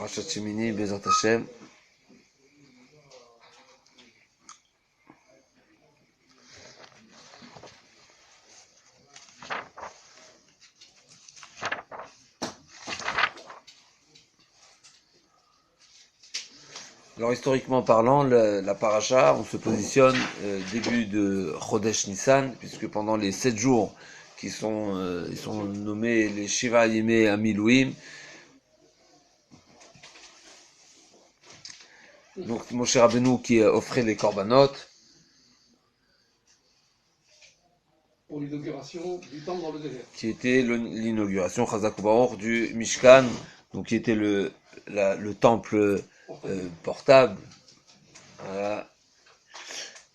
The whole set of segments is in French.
Parashat Shemini, Bezrat Hashem. Alors historiquement parlant, la paracha, on se positionne début de Chodesh Nissan, puisque pendant les 7 jours ils sont nommés les Shiva Yemei Amilouim. Donc Moshe Rabbeinu qui offrait les korbanot. Pour l'inauguration du temple dans le désert. Qui était l'inauguration Chazak Ubaor du Mishkan, donc qui était le temple portable, voilà,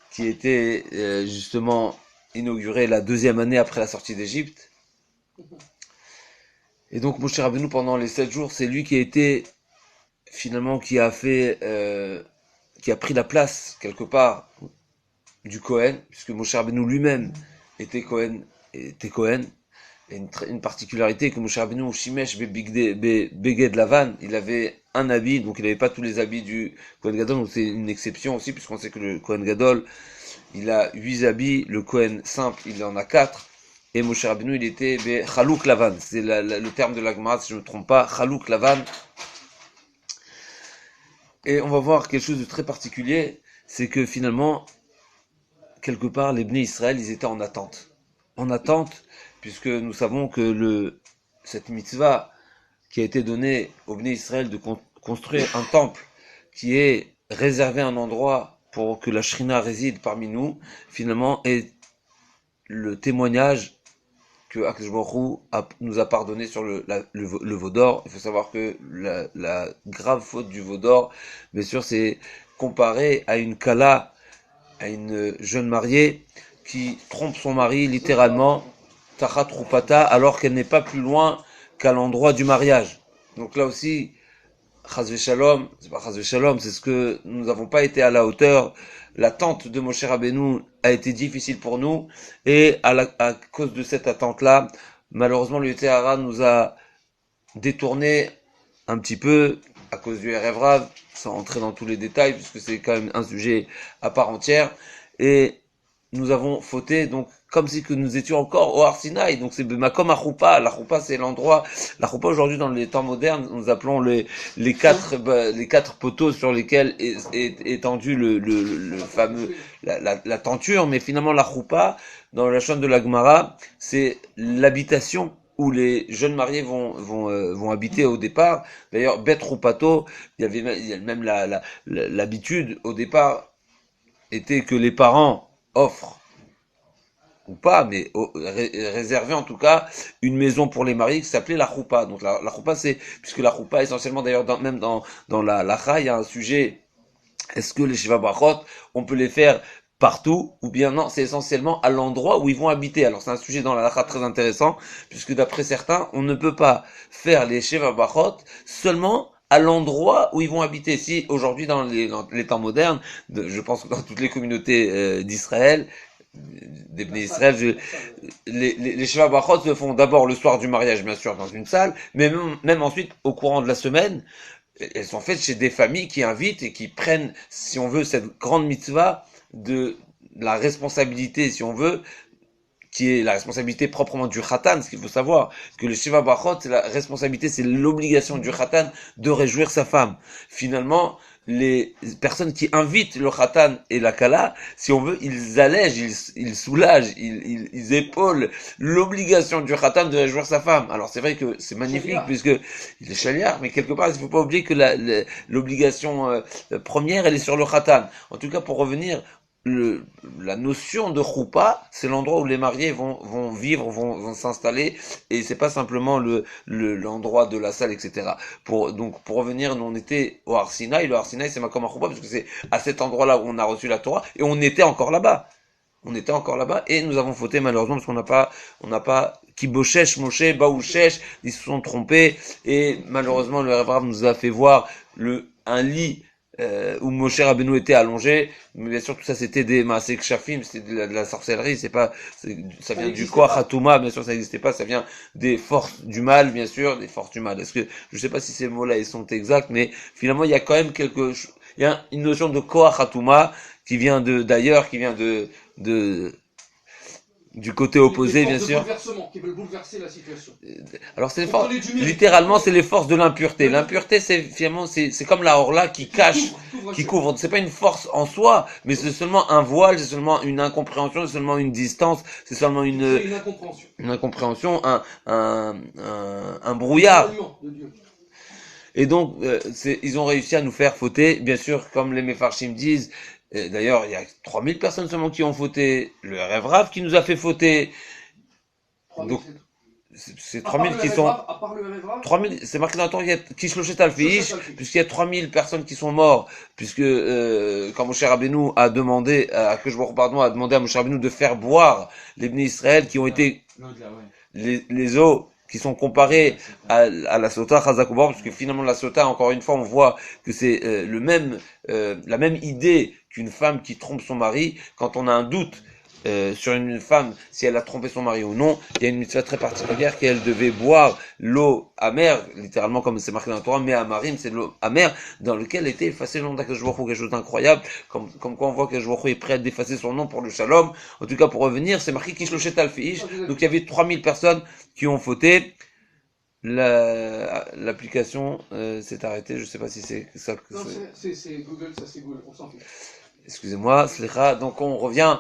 qui était justement inauguré la 2e année après la sortie d'Égypte. Et donc Moshe Rabbeinu pendant les 7 jours, c'est lui qui a été finalement qui a pris la place quelque part du Kohen, puisque Moshe Rabbeinu lui-même était Kohen. Et une particularité que Moshe Rabbeinu Shimesh Beged Lavan, il avait un habit, donc il n'avait pas tous les habits du Kohen Gadol, donc c'est une exception aussi, puisqu'on sait que le Kohen Gadol, il a 8 habits, le Kohen simple, il en a 4, et Moshe Rabbeinu, il était Chalouk Lavan, c'est le terme de la Gemara, si je ne me trompe pas, Chalouk Lavan. Et on va voir quelque chose de très particulier, c'est que finalement, quelque part, les Bnei Israël, ils étaient en attente. En attente, puisque nous savons que cette mitzvah qui a été donnée aux Bnei Israël de construire un temple qui est réservé un endroit pour que la Shrina réside parmi nous, finalement est le témoignage que Akadosh Baruch Hu nous a pardonné sur le veau d'or. Il faut savoir que la grave faute du veau d'or, bien sûr, c'est comparé à une kala, à une jeune mariée qui trompe son mari littéralement, tachat rupata, alors qu'elle n'est pas plus loin qu'à l'endroit du mariage. Donc là aussi, chas v'shalom, c'est pas chas v'shalom, c'est ce que nous n'avons pas été à la hauteur. L'attente de Moshe Rabbeinu a été difficile pour nous, et à cause de cette attente-là, malheureusement le Yetzer Hara nous a détourné un petit peu à cause du Erev Rav, sans entrer dans tous les détails, puisque c'est quand même un sujet à part entière, et nous avons fauté, donc, comme si que nous étions encore au Har Sinaï. Donc, c'est Makom Achoupa. La Choupa, c'est l'endroit, la Choupa aujourd'hui, dans les temps modernes, nous appelons les quatre poteaux sur lesquels est étendu le fameux, la tenture. Mais finalement, la Choupa, dans la chaîne de la Gemara, c'est l'habitation où les jeunes mariés vont habiter au départ. D'ailleurs, Bet Roupato, il y a même l'habitude au départ était que les parents offrent ou pas, mais réserver en tout cas une maison pour les mariés qui s'appelait la choupa. Donc la choupa, c'est, puisque la choupa essentiellement d'ailleurs même dans la lacha, il y a un sujet, est-ce que les shiva brachot, on peut les faire partout, ou bien non, c'est essentiellement à l'endroit où ils vont habiter. Alors c'est un sujet dans la lacha très intéressant, puisque d'après certains, on ne peut pas faire les shiva brachot seulement à l'endroit où ils vont habiter. Si aujourd'hui dans les temps modernes, je pense que dans toutes les communautés d'Israël, des Bnei Israël, les Shiva Brachot se font d'abord le soir du mariage, bien sûr, dans une salle, mais même ensuite, au courant de la semaine, elles sont faites chez des familles qui invitent et qui prennent, si on veut, cette grande mitzvah de la responsabilité, si on veut, qui est la responsabilité proprement du Khatan, ce qu'il faut savoir, que le Shiva Brachot, c'est la responsabilité, c'est l'obligation du Khatan de réjouir sa femme. Finalement, les personnes qui invitent le Khatan et la Kala, si on veut, ils allègent, ils soulagent, ils épaulent l'obligation du Khatan de réjouir sa femme. Alors c'est vrai que c'est magnifique, Chaliar. puisque il est chaliar, mais quelque part, il ne faut pas oublier que l'obligation première, elle est sur le Khatan. En tout cas, pour revenir, la notion de choupa, c'est l'endroit où les mariés vont vivre, vont s'installer, et c'est pas simplement l'endroit de la salle, etc. Donc, pour revenir, nous on était au Har Sinaï. Le Har Sinaï, c'est Makom HaChoupa, parce que c'est à cet endroit-là où on a reçu la Torah, et on était encore là-bas. Et nous avons fauté malheureusement, parce on n'a pas Kiboshesh, Moshe, Baouchesh, ils se sont trompés, et malheureusement, le Rav nous a fait voir un lit où Moshe Rabbeinu était allongé, mais bien sûr tout ça c'était des Maaseh Kshafim, c'était de la sorcellerie, ça vient du Koach Hatuma, bien sûr ça n'existait pas, ça vient des forces du mal, bien sûr, des forces du mal. Est-ce que, je sais pas si ces mots-là ils sont exacts, mais finalement il y a quand même il y a une notion de Koach Hatuma qui vient d'ailleurs, qui vient de du côté opposé, bien sûr. Qui veulent bouleverser la situation. Alors c'est littéralement, c'est les forces de l'impureté. L'impureté, c'est finalement, c'est comme la orla qui cache, qui couvre. C'est pas une force en soi, mais c'est seulement un voile, c'est seulement une incompréhension, c'est seulement une distance, c'est seulement une incompréhension, un brouillard. Et donc, ils ont réussi à nous faire fauter, bien sûr, comme les Mefarshim disent. D'ailleurs, il y a 3000 personnes seulement qui ont fauté. Le Rav Rav qui nous a fait fauter. Donc, c'est 3000 qui sont... 3000, c'est marqué dans le temps, il y a Kishloshet Alfish, puisqu'il y a 3000 personnes qui sont morts, puisque quand Moshe Rabbeinu a demandé, a demandé à Moshe Rabbeinu de faire boire les Bnei Israël qui ont été les eaux qui sont comparés à la sota Chazak U'Bor, parce que finalement la sota, encore une fois, on voit que c'est la même idée qu'une femme qui trompe son mari. Quand on a un doute sur une femme, si elle a trompé son mari ou non, il y a une mitzvah très particulière qu'elle devait boire l'eau amère, littéralement comme c'est marqué dans la Torah, mais amarim, c'est l'eau amère, dans lequel était effacé le nom d'Akadosh Baruch Hu, quelque chose d'incroyable, comme quoi on voit qu'Akadosh Baruch Hu est prêt à d'effacer son nom pour le shalom. En tout cas, pour revenir, c'est marqué Kishloshet Alfish, donc il y avait 3000 personnes qui ont fauté. L'application s'est arrêtée, je sais pas si c'est ça. Non, c'est Google, ça c'est Google, on s'en fiche. Excusez-moi, Slicha, donc on revient,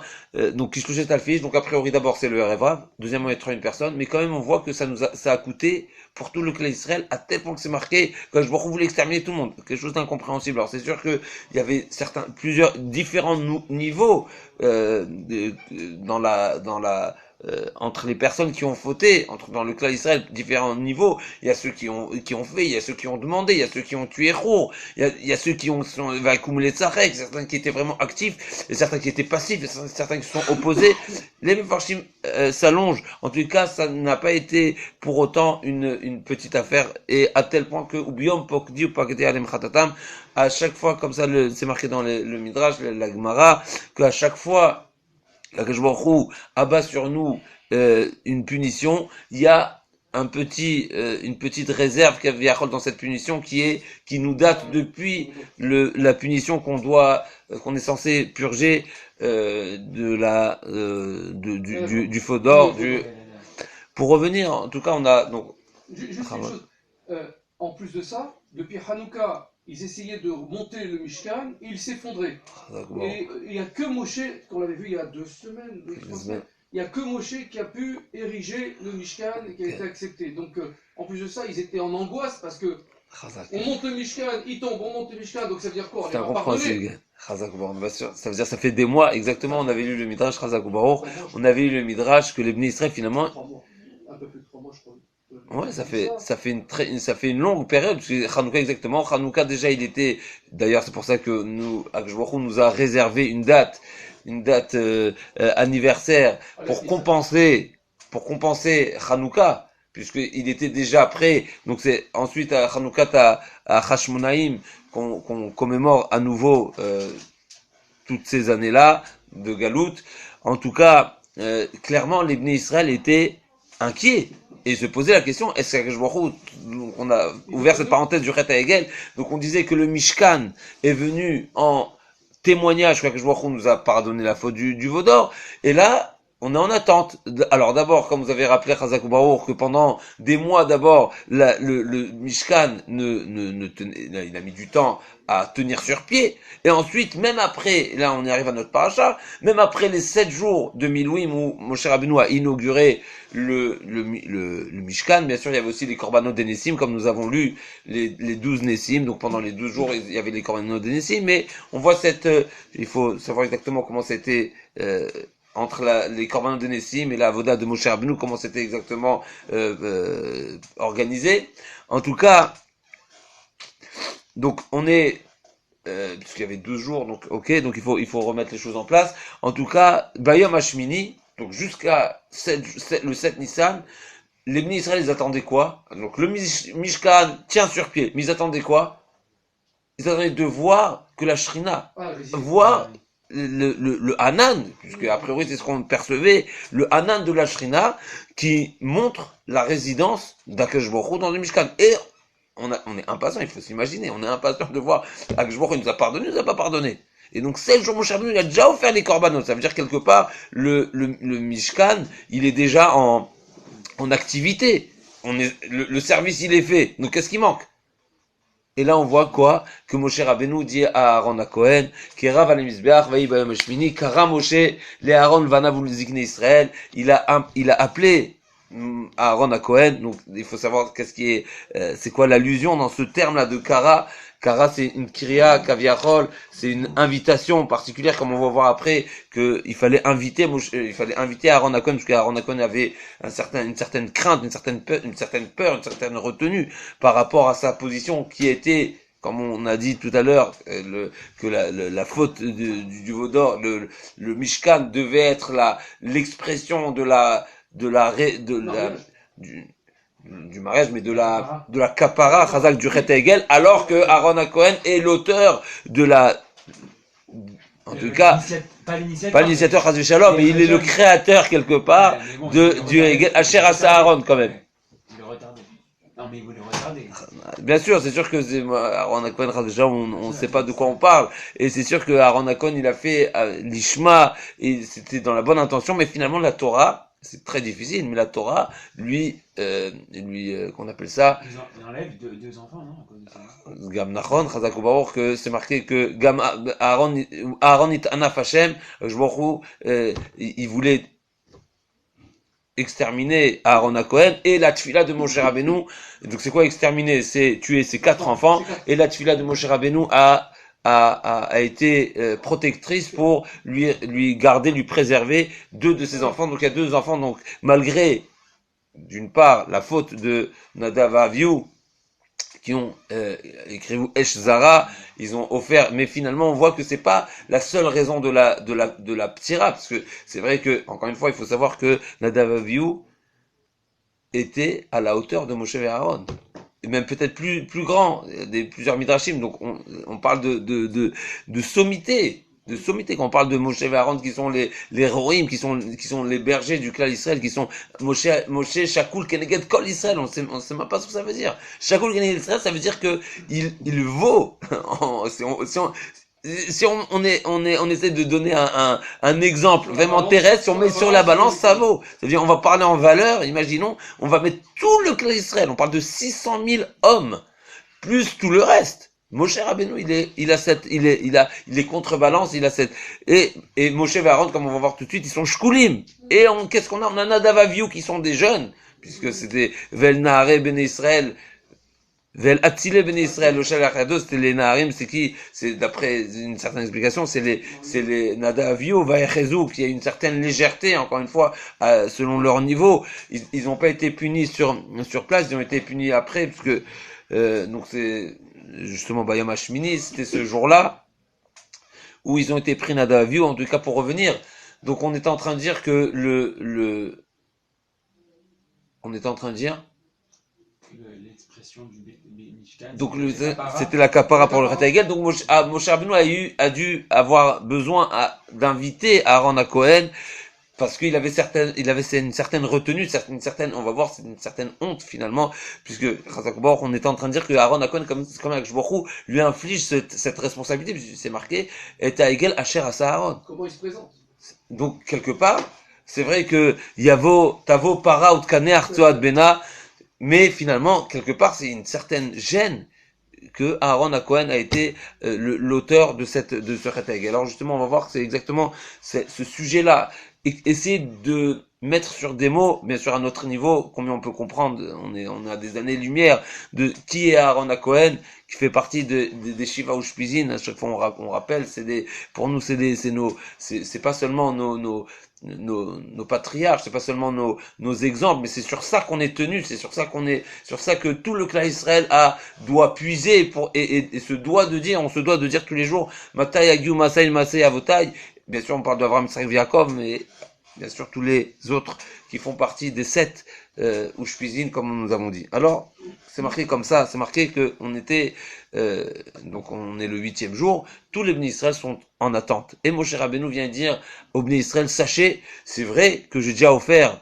donc Kishloshet Alfish, donc a priori d'abord c'est le RFA, deuxièmement il y a 3000 personnes, mais quand même on voit que ça a coûté pour tout le clan d'Israël, à tel point que c'est marqué, que je voulais exterminer tout le monde, quelque chose d'incompréhensible. Alors c'est sûr que il y avait plusieurs différents niveaux, entre les personnes qui ont fauté, dans le clan d'Israël, différents niveaux. Il y a ceux qui ont fait, il y a ceux qui ont demandé, il y a ceux qui ont tué Rour, il y a ceux qui ont accumulé Tzarek, certains qui étaient vraiment actifs, et certains qui étaient passifs, et certains qui se sont opposés. Les Mefarshim s'allongent. En tout cas, ça n'a pas été pour autant une petite affaire, et à tel point que Ubiom Pokdi ou Pagdi Alem Khatatam, à chaque fois, comme ça c'est marqué dans le Midrash, la Gemara, qu'à chaque fois Akadosh Baruch Hu abat sur nous une punition, il y a une petite réserve qu'Aviachol dans cette punition qui nous date depuis la punition qu'on est censé purger du faux d'or. Pour revenir, en tout cas, on a donc. Juste une chose. En plus de ça, depuis Hanouka, ils essayaient de monter le Mishkan et il s'effondrait. Et il n'y a que Moshe, qu'on l'avait vu il y a 2 semaines, il n'y a que Moshe qui a pu ériger le Mishkan et qui a été accepté. Donc en plus de ça, ils étaient en angoisse parce que on monte le Mishkan, il tombe, on monte le Mishkan, donc ça veut dire quoi? C'est incompréhensible. Ça veut dire ça fait des mois, exactement, on avait lu le Midrash Chazak Baruch, on avait lu le Midrash que les Bnei Israël finalement... 3 mois. Un peu plus de 3 mois, je crois. Ouais, ça fait une longue période, parce que Hanouka exactement, Hanouka déjà il était, d'ailleurs c'est pour ça que Akadosh Baruch Hu nous a réservé une date anniversaire pour compenser Hanouka, puisqu'il était déjà prêt, donc c'est ensuite à Hanouka à Hashmonaïm qu'on commémore à nouveau toutes ces années-là de Galout. En tout cas, clairement les Bnei Israël étaient inquiets. Et se poser la question, est-ce que on a ouvert cette parenthèse du Chet HaEgel, donc on disait que le Mishkan est venu en témoignage que Akadosh Baruch Hu nous a pardonné la faute du veau d'or, et là, on est en attente. Alors d'abord, comme vous avez rappelé Chazak Baruch, que pendant des mois d'abord, le Mishkan il a mis du temps à tenir sur pied, et ensuite, même après, là on y arrive à notre paracha, même après les 7 jours de Milouim où Moshe Rabbeinu a inauguré le Mishkan, bien sûr il y avait aussi les Korbanot des Nessim, comme nous avons lu les 12 Nessim, donc pendant les 12 jours il y avait les Korbanot des Nessim, mais on voit il faut savoir exactement comment c'était entre les Korbanot des Nessim et la Avoda de Moshe Rabbeinu, comment c'était exactement organisé. En tout cas, donc on est puisqu'il y avait 12 jours, donc ok, donc il faut remettre les choses en place. En tout cas, Bayom Hashmini, donc jusqu'à le 7 Nissan, les Bnei Israël, ils attendaient quoi? Donc le Mishkan tient sur pied, mais ils attendaient quoi? ils attendaient de voir que la Shrina, voir le Hanan, puisque a priori c'est ce qu'on percevait, le Hanan de la Shrina, qui montre la résidence d'Akadosh Baruch Hu dans le Mishkan. Et on est impatient, il faut s'imaginer, on est impatient de voir Akadosh Baruch Hu nous a pardonné, nous a pas pardonné. Et donc, 16 jours, Moshe Rabbeinu, il a déjà offert les korbanot. Ça veut dire, quelque part, le Mishkan, il est déjà en activité. Le service, il est fait. Donc, qu'est-ce qui manque? Et là, on voit quoi? Que Moshe Rabbeinu dit à Aaron à Cohen, qui rav al mizbeach, vaï bayom hashmini, kara Moshe, les Aaron vanav ul zikne Israël. Il a appelé Aaron à Cohen. Donc, il faut savoir qu'est-ce qui est, c'est quoi l'allusion dans ce terme-là de kara. Kara, c'est une kriya, kaviachol, c'est une invitation particulière, comme on va voir après, qu'il fallait inviter Aaron à Cohen, parce qu'Aaron à Cohen avait une certaine crainte, une certaine peur, une certaine retenue par rapport à sa position qui était, comme on a dit tout à l'heure, que la faute du Vaudor, le Mishkan devait être l'expression du mariage, mais de la kapara, chazak du Chet Egel, alors que Aaron à Cohen est l'auteur en tout cas, pas l'initiateur Chaz Shalom, mais il est le créateur quelque part du Egel, Asher Asa Aaron quand même. Il le retardait. Non, mais il voulait retarder. Bien sûr, c'est sûr que Aaron à Cohen, Chaz Shalom, on ne sait pas de quoi on parle, et c'est sûr que Aaron à Cohen, il a fait l'Ishma, et c'était dans la bonne intention, mais finalement la Torah, c'est très difficile, mais la Torah, qu'on appelle ça. Il enlève deux enfants, non, à cause de ça. Gam Nachon, Chazak Ubaor, que c'est marqué que Gam Aaron it Anaf Hashem, il voulait exterminer Aaron à Cohen, et la tfila de Moshe Rabbeinu. Donc c'est quoi exterminer? C'est tuer ses 4 enfants, et la tfila de Moshe Rabbeinu a été protectrice pour lui garder, lui préserver 2 de ses enfants. Donc il y a 2 enfants. Donc malgré, d'une part, la faute de Nadav Avihu, qui ont écrit Esh Zara, ils ont offert, mais finalement on voit que c'est pas la seule raison de la ptira, parce que c'est vrai que, encore une fois, il faut savoir que Nadav Avihu était à la hauteur de Moshe et Aaron. Et même peut-être plus grand, plusieurs midrashim. Donc on parle de sommité, quand on parle de Moshe et Aaron, qui sont les rorim, qui sont les bergers du clan Israël, qui sont Moshe Shakul Keneged Kol Israël. On sait même pas ce que ça veut dire. Shakul Keneged Israël, ça veut dire que il vaut. Si on essaie de donner un exemple vraiment terrestre, si on met sur la balance, ça vaut. C'est-à-dire, on va parler en valeur, imaginons, on va mettre tout le clan d'Israël, on parle de 600 000 hommes, plus tout le reste. Moshe Rabbeinu, il est contrebalance, il a cette, et Moshe et Aaron, comme on va voir tout de suite, ils sont shkulim. Et qu'est-ce qu'on a? On a Nadav Avihu qui sont des jeunes, puisque c'était Vel Nahare Ben Israël, Vel Atzile Ben Israël, le Shalach Yado, c'était les Naharim, c'est qui? C'est, d'après une certaine explication, c'est les Nadav Avihu, Vayechezu, qui a une certaine légèreté, encore une fois, selon leur niveau. Ils n'ont pas été punis sur place, ils ont été punis après, parce que, donc c'est, justement, Bayam Hashmini, c'était ce jour-là, où ils ont été pris Nadav Avihu, en tout cas pour revenir. Donc on était en train de dire que on était en train de dire, l'expression du Mishkan. Donc c'était la kapara pour le Chet Egel. Donc Moshe Rabbeinu a dû avoir besoin d'inviter Aaron à Cohen, parce qu'il avait une certaine retenue, on va voir, c'est une certaine honte finalement, puisque on était en train de dire que Aaron à Cohen, comme Akadosh Baruch Hu, lui inflige cette responsabilité, puisque c'est marqué, et à Egel Asher Asa Aaron. Comment il se présente? Donc quelque part, c'est vrai que Tavo Para Utkane Artoad Bena. Mais finalement, quelque part, c'est une certaine gêne que Aaron à Cohen a été l'auteur de ce Chet Egel. Alors justement, on va voir que c'est exactement ce sujet-là. Essayer de mettre sur des mots, bien sûr à notre niveau, combien on peut comprendre, on a des années-lumière de qui est Aaron à Cohen, qui fait partie des Shiva Ushpizin. À chaque fois on rappelle, pour nous c'est pas seulement nos patriarches, c'est pas seulement nos exemples, mais c'est sur ça qu'on est tenu, c'est sur ça que tout le clan Israël doit puiser et on se doit de dire tous les jours, Matai Agiu Masai Masai Avotai. Bien sûr, on parle d'Avraham, Yitzhak, Yaakov, mais bien sûr tous les autres qui font partie des 7 Ushpizin, comme nous avons dit. Alors, c'est marqué comme ça, c'est marqué que on était, donc on est le 8e jour, tous les Bnei Israël sont en attente. Et Moshe Rabbeinu vient dire aux Bnei Israël, sachez, c'est vrai que j'ai déjà offert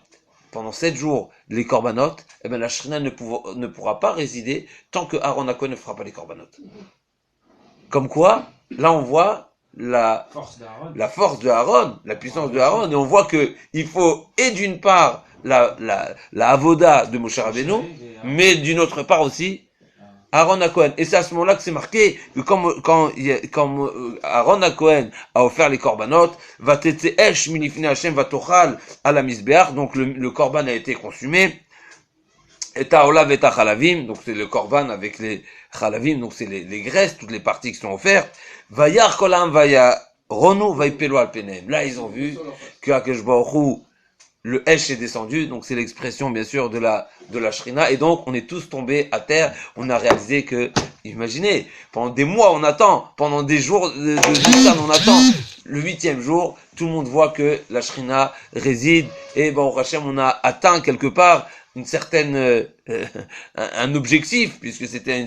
pendant 7 jours les corbanotes, eh bien la Shrina ne pourra pas résider tant que Aaron HaKohen ne fera pas les corbanotes. Comme quoi, là on voit la force de Aaron, la puissance de Aaron, et on voit que il faut, et d'une part, la avoda de Moshe Rabbeinu, mais d'une autre part aussi, Aaron HaKohen. Et c'est à ce moment-là que c'est marqué que quand Aaron HaKohen a offert les korbanot, va tete esh minifine Hashem va tochal à la misbeach, donc le korban a été consumé, et ta'olav et chalavim, donc c'est le korban avec les chalavim, donc c'est les graisses, toutes les parties qui sont offertes, va yar kolam va ya ronu va ypelo al penem. Là ils ont vu que Akadosh Baruch Hu, le Esh est descendu, donc c'est l'expression bien sûr de la Shrina, et donc on est tous tombés à terre, on a réalisé que, imaginez, pendant des mois on attend, pendant des jours de Nissan on attend, le 8e jour, tout le monde voit que la Shrina réside, et Baruch Hashem on a atteint quelque part une certaine, un objectif, puisque c'était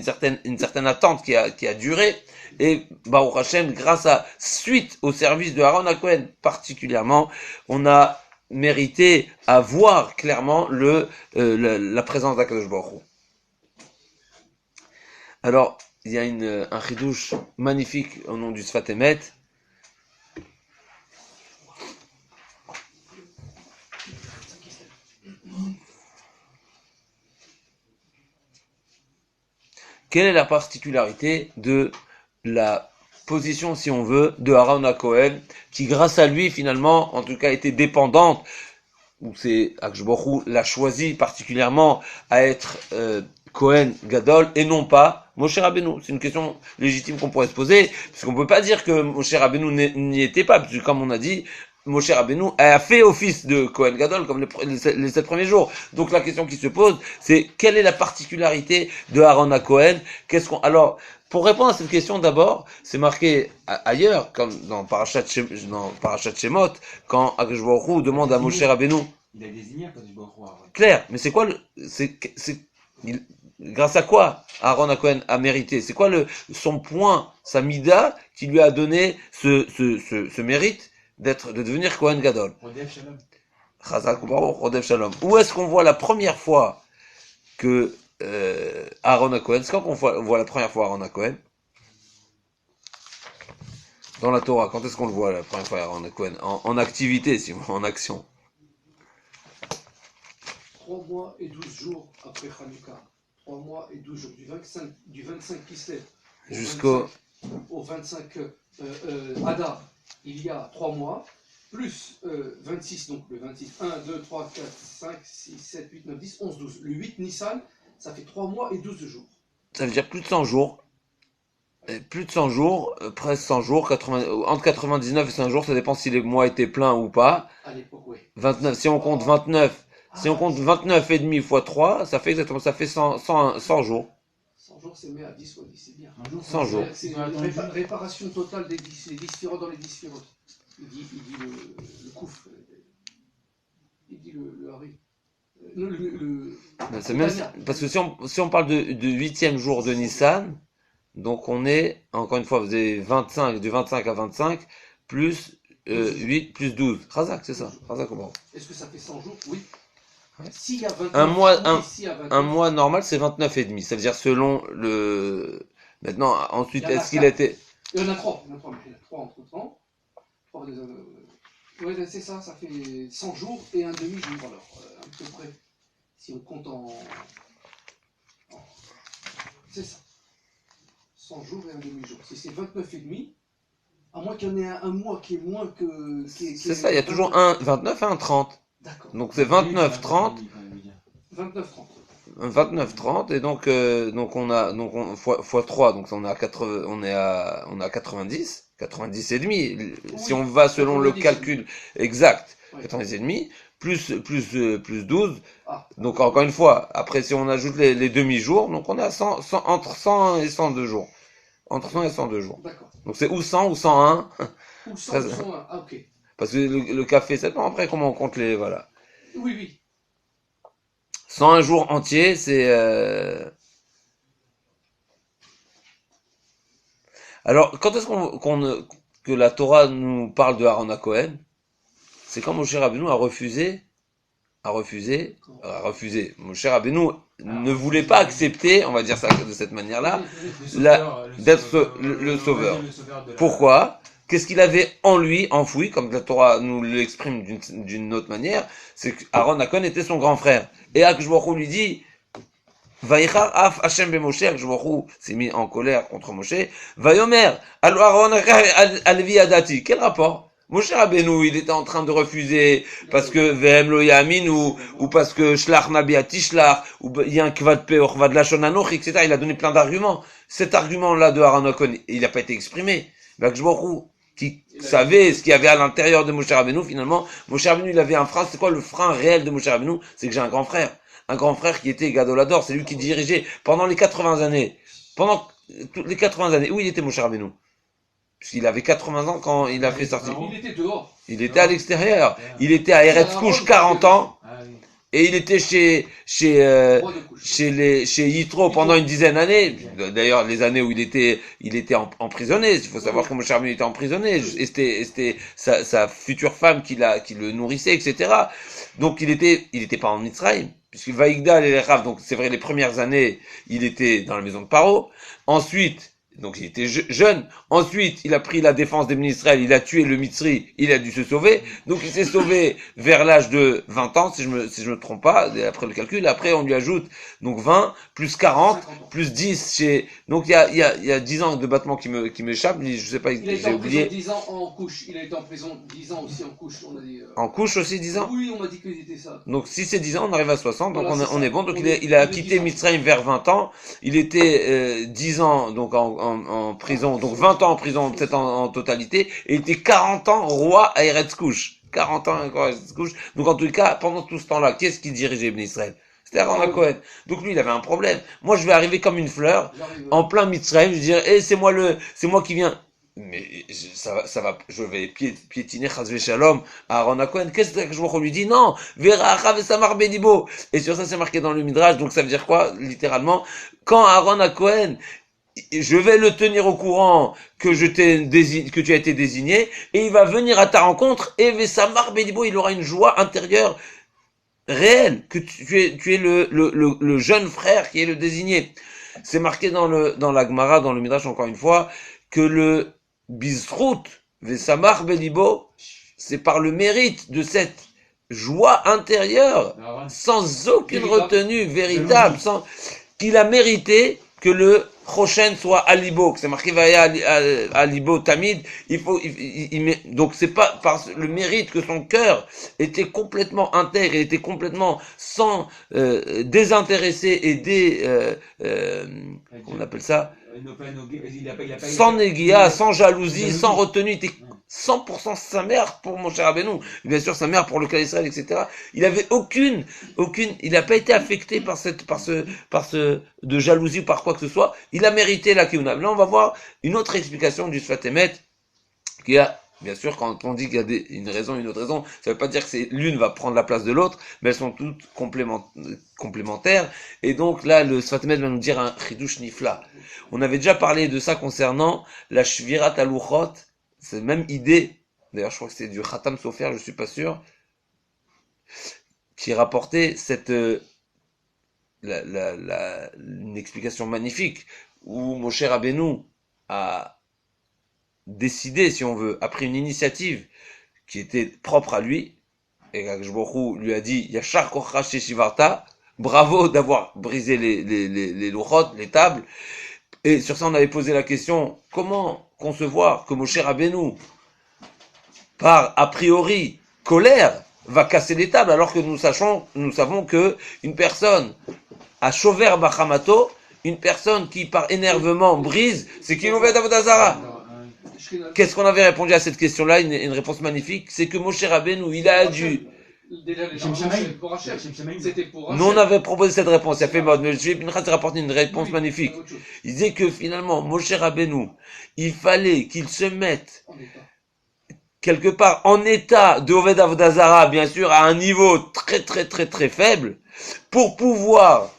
une certaine attente qui a duré, et Baruch Hashem, suite au service de Aaron HaKohen particulièrement, on a mérité à voir clairement la présence d'Akadosh Baruch Hu. Alors, il y a un chidouche magnifique au nom du Sfat Emet. Quelle est la particularité de la position, si on veut, de Aaron HaKohen, qui grâce à lui, finalement, en tout cas, était dépendante, ou c'est Akadosh Baruch Hu l'a choisi particulièrement à être Kohen Gadol, et non pas Moshe Rabbeinu. C'est une question légitime qu'on pourrait se poser, parce qu'on peut pas dire que Moshe Rabbeinu n'y était pas, puisque comme on a dit, Moshe Rabbeinu a fait office de Kohen Gadol comme les 7 premiers jours. Donc la question qui se pose, c'est quelle est la particularité de Aaron HaKohen? Alors, pour répondre à cette question, d'abord, c'est marqué ailleurs, comme dans Parashat Shemot, quand Akadosh Baruch Hu demande à Moshe Rabbeinu. Il a désigné Akadosh Baruch Hu. Clair, mais c'est quoi grâce à quoi Aaron HaKohen a mérité? C'est quoi son point, sa mida, qui lui a donné ce mérite de devenir Kohen Gadol? Rodef Shalom. Chazak Baruch, Rodef Shalom. Où est-ce qu'on voit la première fois que Aaron HaKohen, c'est quand on voit la première fois Aaron HaKohen? Dans la Torah, quand est-ce qu'on le voit la première fois Aaron HaKohen? En activité, en action. 3 mois et 12 jours après Hanouka. 3 mois et 12 jours. Du 25 Kislev au 25 Adar, il y a 3 mois, plus 26, donc le 26, 1, 2, 3, 4, 5, 6, 7, 8, 9, 10, 11, 12. Le 8 Nissan, ça fait 3 mois et 12 jours. Ça veut dire plus de 100 jours. Plus de 100 jours, presque 100 jours, entre 99 et 100 jours, ça dépend si les mois étaient pleins ou pas. À l'époque, oui. 29, si on compte 29, si on compte 29 et demi fois 3, ça fait 100 jours. 100 jours, c'est mis à 10 fois 10, c'est bien. 100 jours. C'est une réparation totale des 10 sphérotes dans les 10 sphérotes. Il dit le kouf. Il dit le hari. C'est même, parce que si on parle de 8e jour de Nissan, donc on est, encore une fois, vous avez 25, du 25 à 25, plus 8, plus 12. Razak, c'est ça. Razak, comment? Est-ce que ça fait 100 jours? Oui. S'il y a 29, un mois normal, c'est 29 et demi. Ça veut dire selon le... Maintenant, ensuite, est-ce qu'il était... Il y en a 3. Il y en a 3 entre temps. Oui, c'est ça. Ça fait 100 jours et un demi-jour. Alors, à peu près. Si on compte c'est ça. 100 jours et un demi-jour. Si c'est 29 et demi, à moins qu'il y en ait un mois qui est moins que... C'est ça, il y a toujours un 29 et un 30. D'accord. Donc c'est 29, 30. 29, 30. 29, 30, et donc fois 3, donc on est à 90 et demi. Oui, si on va selon le calcul exact, oui. 90 et demi, plus 12. Ah. Donc encore une fois, après si on ajoute les demi-jours, donc on est à entre 100 et 102 jours. Entre 100 et 102 jours. D'accord. Donc c'est ou 100 ou 101. Ou 100 ou 101, ah ok. Parce que le café, c'est pas après comment on compte les, voilà. Oui, oui. 101 jours entiers, c'est, Alors, quand est-ce que la Torah nous parle de Aaron à Cohen? C'est quand Moshe Rabbeinu a refusé. Moshe Rabbeinu ne voulait pas accepter, on va dire ça de cette manière-là, d'être le sauveur. Pourquoi? Qu'est-ce qu'il avait en lui, enfoui, comme la Torah nous l'exprime d'une autre manière, c'est qu'Aaron à Cohen était son grand frère. Et Akadosh Baruch Hu lui dit, Vaïchar af Hashem be Moshe, Akadosh Baruch Hu s'est mis en colère contre Moshe. Vayomer, al Aaron al Adati. Quel rapport? Moshe Rabbeinu, il était en train de refuser parce que Vehem lo yamin ou parce que Shlach nabi atishlach ou il y a un kvad peor vad lashon anoch, etc. Il a donné plein d'arguments. Cet argument-là de Aaron Akon, il n'a pas été exprimé. Akadosh Baruch Hu, qui savait ce qu'il y avait à l'intérieur de Moshe Rabbeinu, finalement, Moshe Rabbeinu, il avait un frein. C'est quoi le frein réel de Moshe Rabbeinu? C'est que j'ai un grand frère. Un grand frère qui était Gadolador. C'est lui qui dirigeait pendant les 80 années. Pendant toutes les 80 années. Où il était Moshe Rabbeinu? Puisqu'il avait 80 ans quand il a fait sortir. Il était dehors. Il était à l'extérieur. Il était à Eretz Couche 40 ans. Et il était chez Yitro pendant une dizaine d'années. D'ailleurs, les années où il était emprisonné. Il faut savoir que Moshe Rabbeinu était emprisonné. Et c'était sa future femme qui le nourrissait, etc. Donc il était pas en Mitzrayim. Puisque Vaïgdal et les Rav, donc c'est vrai, les premières années, il était dans la maison de Paro. Ensuite, donc il était jeune. Ensuite, il a pris la défense des Israël, il a tué le Mitzri, il a dû se sauver. Donc il s'est sauvé vers l'âge de 20 ans, si je me trompe pas, après le calcul. Après, on lui ajoute donc 20 plus 40 plus 10 donc il y a 10 ans de battement qui m'échappe, je sais pas, j'ai oublié. Il a été en prison 10 ans en couche. Il a été en prison 10 ans aussi en couche, on a dit. En couche aussi 10 ans? Oui, on m'a dit qu'il était ça. Donc si c'est 10 ans, on arrive à 60, donc voilà, on est bon. Donc il a quitté Mitzrayim vers 20 ans. Il était 10 ans donc en prison, donc 20 ans en prison peut-être en totalité, et il était 40 ans roi à Eretz Couche. 40 ans à Eretz Couche. Donc en tout cas, pendant tout ce temps-là, qu'est-ce qui dirigeait Ibn Israël? C'était Aaron à Cohen. Donc lui, il avait un problème. Moi, je vais arriver comme une fleur, en plein Mitzrayim, je vais dire, c'est moi qui viens. Mais je vais piétiner Chazvé Shalom à Aaron à Cohen. Qu'est-ce que je vois qu'on lui dit? Non, Vera Achav et Samar Bedibo. Et sur ça, c'est marqué dans le Midrash, donc ça veut dire quoi, littéralement? Quand Aaron à Cohen, je vais le tenir au courant que que tu as été désigné, et il va venir à ta rencontre, et Vesamar Bedibo, il aura une joie intérieure réelle, que tu es le jeune frère qui est le désigné. C'est marqué dans la Gemara, dans le Midrash, encore une fois, que le Bizrout Vesamar Bedibo, c'est par le mérite de cette joie intérieure, sans aucune retenue véritable, qu'il a mérité que le prochain soit Alibo, que c'est marqué Vaya Alibo Tamid, donc c'est pas par le mérite que son cœur était complètement intègre, et était complètement sans désintéressé et on appelle ça, sans négia, sans jalousie, sans retenue, il était 100% sa mère pour Moshe Rabbeinu, bien sûr sa mère pour le cas d'Israël, etc. Il avait aucune, il n'a pas été affecté par de jalousie ou par quoi que ce soit. Il a mérité la Kihuna. Là, on va voir une autre explication du Sfat Emet, qui a, bien sûr, quand on dit qu'il y a une raison, une autre raison, ça veut pas dire que l'une va prendre la place de l'autre, mais elles sont toutes complémentaires. Et donc là, le Sfat Emet va nous dire un Chidush Nifla. On avait déjà parlé de ça concernant la Shvirat Aluchot. C'est la même idée, d'ailleurs je crois que c'est du Khatam Sofer, je suis pas sûr, qui rapportait une explication magnifique, où Moshe Rabbeinu a décidé, si on veut, a pris une initiative qui était propre à lui, et Akadosh Baruch Hu lui a dit, Yashar Kochra Shivarta, bravo d'avoir brisé les luchot, les tables. Et sur ça, on avait posé la question, comment concevoir que Moshe Rabbeinu, par a priori colère, va casser les tables, alors que nous savons que une personne à Shover Bachamato, une personne qui par énervement brise, c'est qu'il ouvert Avodazara. Qu'est-ce qu'on avait répondu à cette question-là? Une réponse magnifique, c'est que Moshe Rabbeinu, il a dû... Nous on avait proposé cette réponse, il a fait mode, mais je vais rapporter une réponse magnifique. Il disait que finalement, Moshe Rabbeinu, il fallait qu'il se mette, quelque part en état de Oved Avodah Zara, bien sûr, à un niveau très très très très faible, pour pouvoir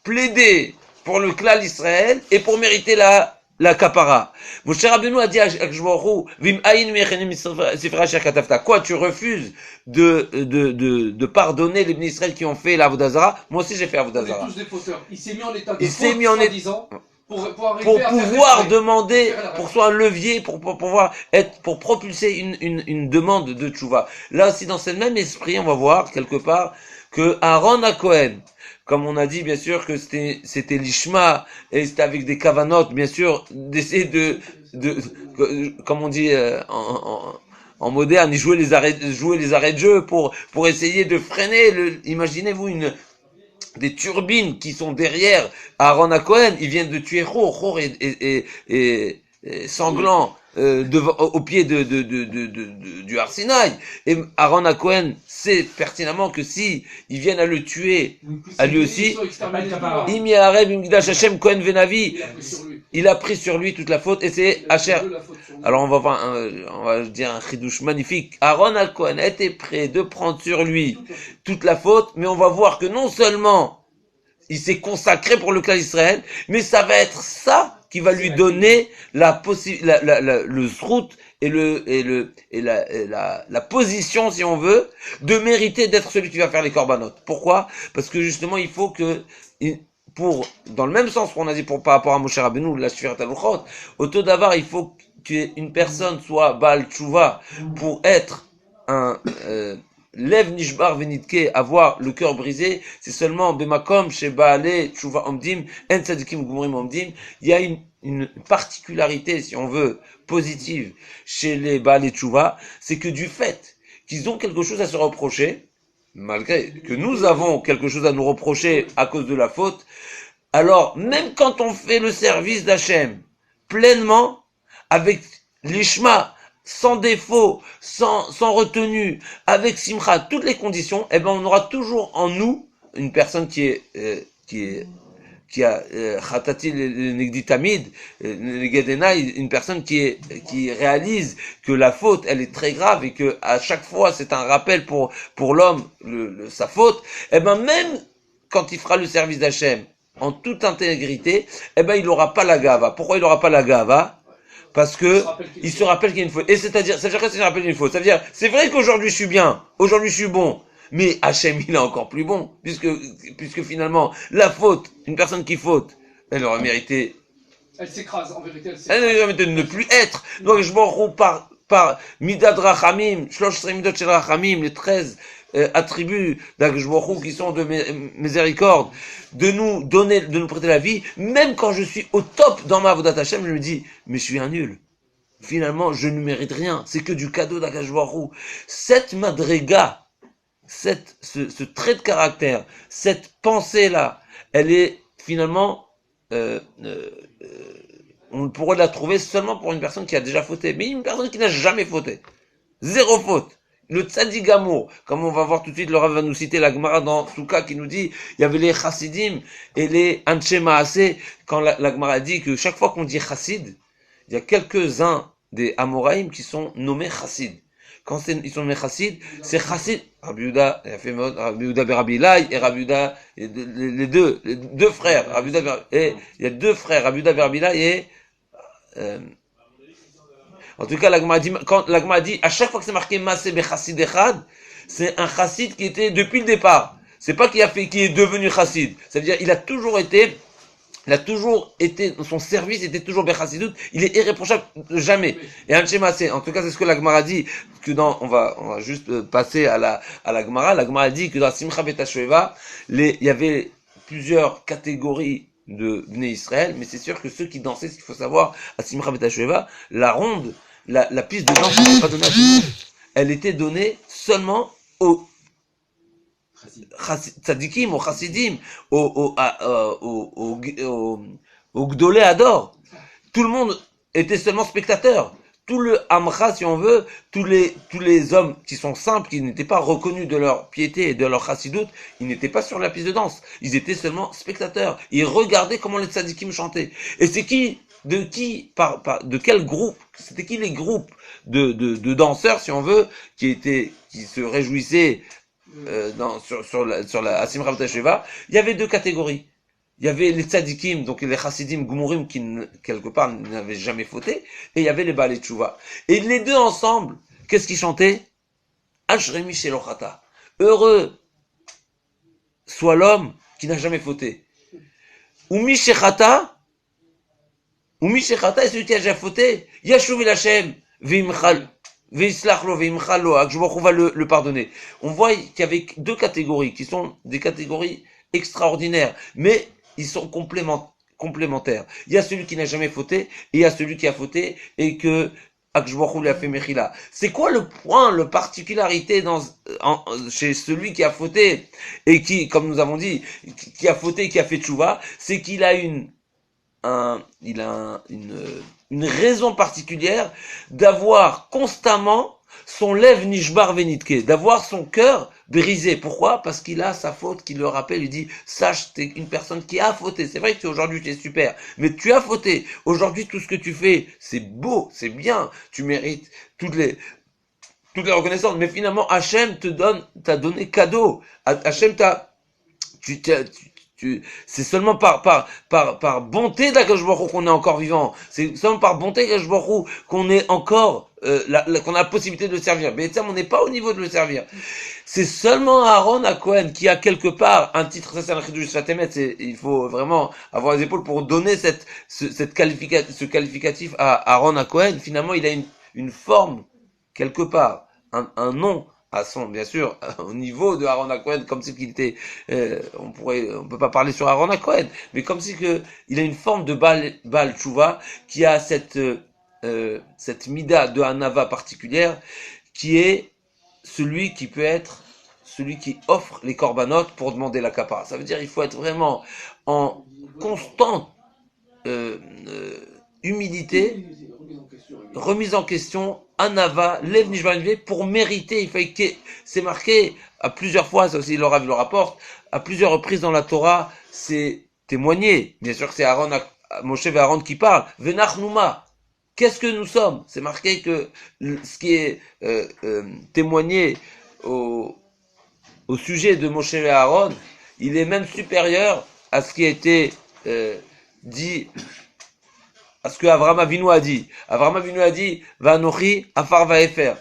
plaider pour le clan Israël et pour mériter la kapara. Moshe Rabbeinu a dit à Akadosh Baruch Hu, Vim ayin mechenim sifra asher katavta. Quoi, tu refuses de pardonner les Bnei Israël qui ont fait l'Avodah Zara? Moi aussi j'ai fait l'Avodah Zara. On est tous des fauteurs. Il s'est mis en état de Il s'est faute, mis en soi-disant, pour arriver pour à pouvoir faire demander, faire la pour soit un levier, pour pouvoir être, pour propulser une demande de tchouva. Là aussi, dans ce même esprit, on va voir quelque part que Aaron à Cohen, comme on a dit, bien sûr, que c'était l'ishma, et c'était avec des kavanotes, bien sûr, d'essayer comme on dit, en moderne, jouer les arrêts de jeu pour essayer de freiner imaginez-vous des turbines qui sont derrière Aaron à Cohen, ils viennent de tuer Hor et sanglant au pied du Har Sinaï. Et Aaron à Cohen sait pertinemment que si ils viennent à le tuer, à lui aussi, Imi Areb Imgdash Hashem Cohen Venavi, il a pris sur lui toute la faute et c'est Asher. Alors on va dire un chidouche magnifique. Aaron à Cohen a été prêt de prendre sur lui toute la faute, mais on va voir que non seulement il s'est consacré pour le clan d'Israël, mais ça va être ça qui va lui donner le zrout et la position, si on veut, de mériter d'être celui qui va faire les corbanotes. Pourquoi? Parce que justement, il faut que, dans le même sens qu'on a dit par rapport à Moshe Rabbeinu, la Shfirat HaLuchot, au taux d'avoir, il faut qu'une personne soit Baal Tshuva pour être un Lev Nishbar Venitke, avoir le cœur brisé, c'est seulement Bemakom chez Baale Tshuva Omdim, En Tzadikim Gumurim Omdim. Il y a une particularité, si on veut, positive chez les Baale Tshuva, c'est que du fait qu'ils ont quelque chose à se reprocher, malgré que nous avons quelque chose à nous reprocher à cause de la faute, alors même quand on fait le service d'Hachem pleinement, avec l'ishma, sans défaut, sans retenue, avec simcha, toutes les conditions, eh ben on aura toujours en nous une personne qui a khatati negdi tamid, une personne qui réalise que la faute elle est très grave et que à chaque fois c'est un rappel pour l'homme sa faute. Eh ben même quand il fera le service d'Hachem en toute intégrité, eh ben il n'aura pas la gava. Pourquoi il n'aura pas la gava? Parce que il se rappelle qu'il y a une faute. Et ça veut dire que se rappelle une faute. Ça veut dire, c'est vrai qu'aujourd'hui je suis bien, aujourd'hui je suis bon, mais Hachem il est encore plus bon, puisque finalement, la faute, une personne qui faute, elle aurait mérité. Elle s'écrase, en vérité, elle s'écrase. Elle aurait mérité de ne plus être. Donc je m'en rends par Midad Rachamim, Shlosh Midot Shel Rachamim, les 13 attributs d'Akashborou qui sont de miséricorde, de nous prêter la vie, même quand je suis au top dans ma Avodat Hashem, je me dis, mais je suis un nul. Finalement, je ne mérite rien. C'est que du cadeau d'Akashborou. Cette madriga, ce trait de caractère, cette pensée-là, elle est finalement, on pourrait la trouver seulement pour une personne qui a déjà fauté, mais une personne qui n'a jamais fauté. Zéro faute. Le tzaddik amour, comme on va voir tout de suite, le Rav va nous citer la Gemara dans Souka qui nous dit, il y avait les chassidim et les anshe maaseh, quand la Gemara dit que chaque fois qu'on dit chassid, il y a quelques-uns des Amoraïm qui sont nommés chassid. Quand ils sont nommés chassid, c'est chassid. Rabbi Yehuda, Rabbi Yehuda Rabbi Ilai et Rabbi Yehuda, les deux frères, Rabbi Yehuda, et il y a deux frères, Rabbi Yehuda Rabbi Ilai et en tout cas, la Gemara dit, à chaque fois que c'est marqué Masé Bechassid Echad, c'est un chassid qui était depuis le départ. C'est pas qui est devenu chassid. Ça veut dire, il a toujours été, son service était toujours Bechassidout, il est irréprochable, jamais. Et Anshe Masé, en tout cas, c'est ce que la Gemara dit, on va juste passer à la Gemara. La Gemara dit que dans Simcha Bet HaShoeva, il y avait plusieurs catégories de Bnei Israël, mais c'est sûr que ceux qui dansaient, ce qu'il faut savoir, à Simcha Bet HaShoeva, la ronde, la piste de danse n'était pas donnée à tout le monde. Elle était donnée seulement aux tzadikim, aux chassidim, aux gdolé ador. Tout le monde était seulement spectateur. Tout le Amcha, si on veut, tous les hommes qui sont simples, qui n'étaient pas reconnus de leur piété et de leur chassidoute, ils n'étaient pas sur la piste de danse. Ils étaient seulement spectateurs. Ils regardaient comment les tzadikim chantaient. Et c'est qui de quel groupe, c'était qui les groupes de danseurs, si on veut, qui se réjouissaient sur la Asimra B'Tasheva. Il y avait deux catégories. Il y avait les tzadikim, donc les chassidim gumurim qui, quelque part, n'avaient jamais fauté, et il y avait les Baalei Tshuva. Et les deux ensemble, qu'est-ce qu'ils chantaient? Ashremi Shelochata. Heureux soit l'homme qui n'a jamais fauté. Ou Mishechata est celui qui a déjà fauté. Yashuv el Hashem, Vimchal, Vislachlo, Vimchalo, Akshboch va le pardonner. On voit qu'il y avait deux catégories, qui sont des catégories extraordinaires, mais ils sont complémentaires. Il y a celui qui n'a jamais fauté, et il y a celui qui a fauté, et que Akshboch lui a fait Mechila. C'est quoi le point, la particularité chez celui qui a fauté, et qui, comme nous avons dit, qui a fauté et qui a fait tchouva, c'est qu'il a une raison particulière d'avoir constamment son lève nishbar venitke, d'avoir son cœur brisé. Pourquoi? Parce qu'il a sa faute qui le rappelle, il dit, sache, t'es une personne qui a fauté. C'est vrai que aujourd'hui tu es super, mais tu as fauté. Aujourd'hui tout ce que tu fais, c'est beau, c'est bien, tu mérites toutes les reconnaissances, mais finalement Hachem t'a donné cadeau. Hachem c'est seulement par bonté d'Akadosh Baruch Hu qu'on est encore vivant. C'est seulement par bonté d'Akadosh Baruch Hu qu'on est encore, qu'on a la possibilité de le servir. Mais on n'est pas au niveau de le servir. C'est seulement Aaron à Cohen qui a quelque part un titre, ça c'est un Chidush Fatemet, il faut vraiment avoir les épaules pour donner ce qualificatif à Aaron à Cohen. Finalement, il a une forme, quelque part, un nom, à son, bien sûr, au niveau de Aaron Cohen, comme si qu'il était, on peut pas parler sur Aaron Cohen, mais comme si il a une forme de Baal Tshuva, qui a cette mida de Hanava particulière, qui est celui qui offre les corbanotes pour demander la kapara. Ça veut dire, il faut être vraiment en constante, humilité, remise en question, Anava, Lev Nishvan, pour mériter, il fallait que, c'est marqué à plusieurs fois, ça aussi le Rav le rapporte, à plusieurs reprises dans la Torah, c'est témoigné, bien sûr que c'est Moshe et Aaron qui parlent, Venachnouma, qu'est-ce que nous sommes? C'est marqué que ce qui est témoigné au sujet de Moshe et Aaron, il est même supérieur à ce qui a été dit, à ce que Avraham Avinu a dit. Avraham Avinu a dit, Vanochi afar vaefer.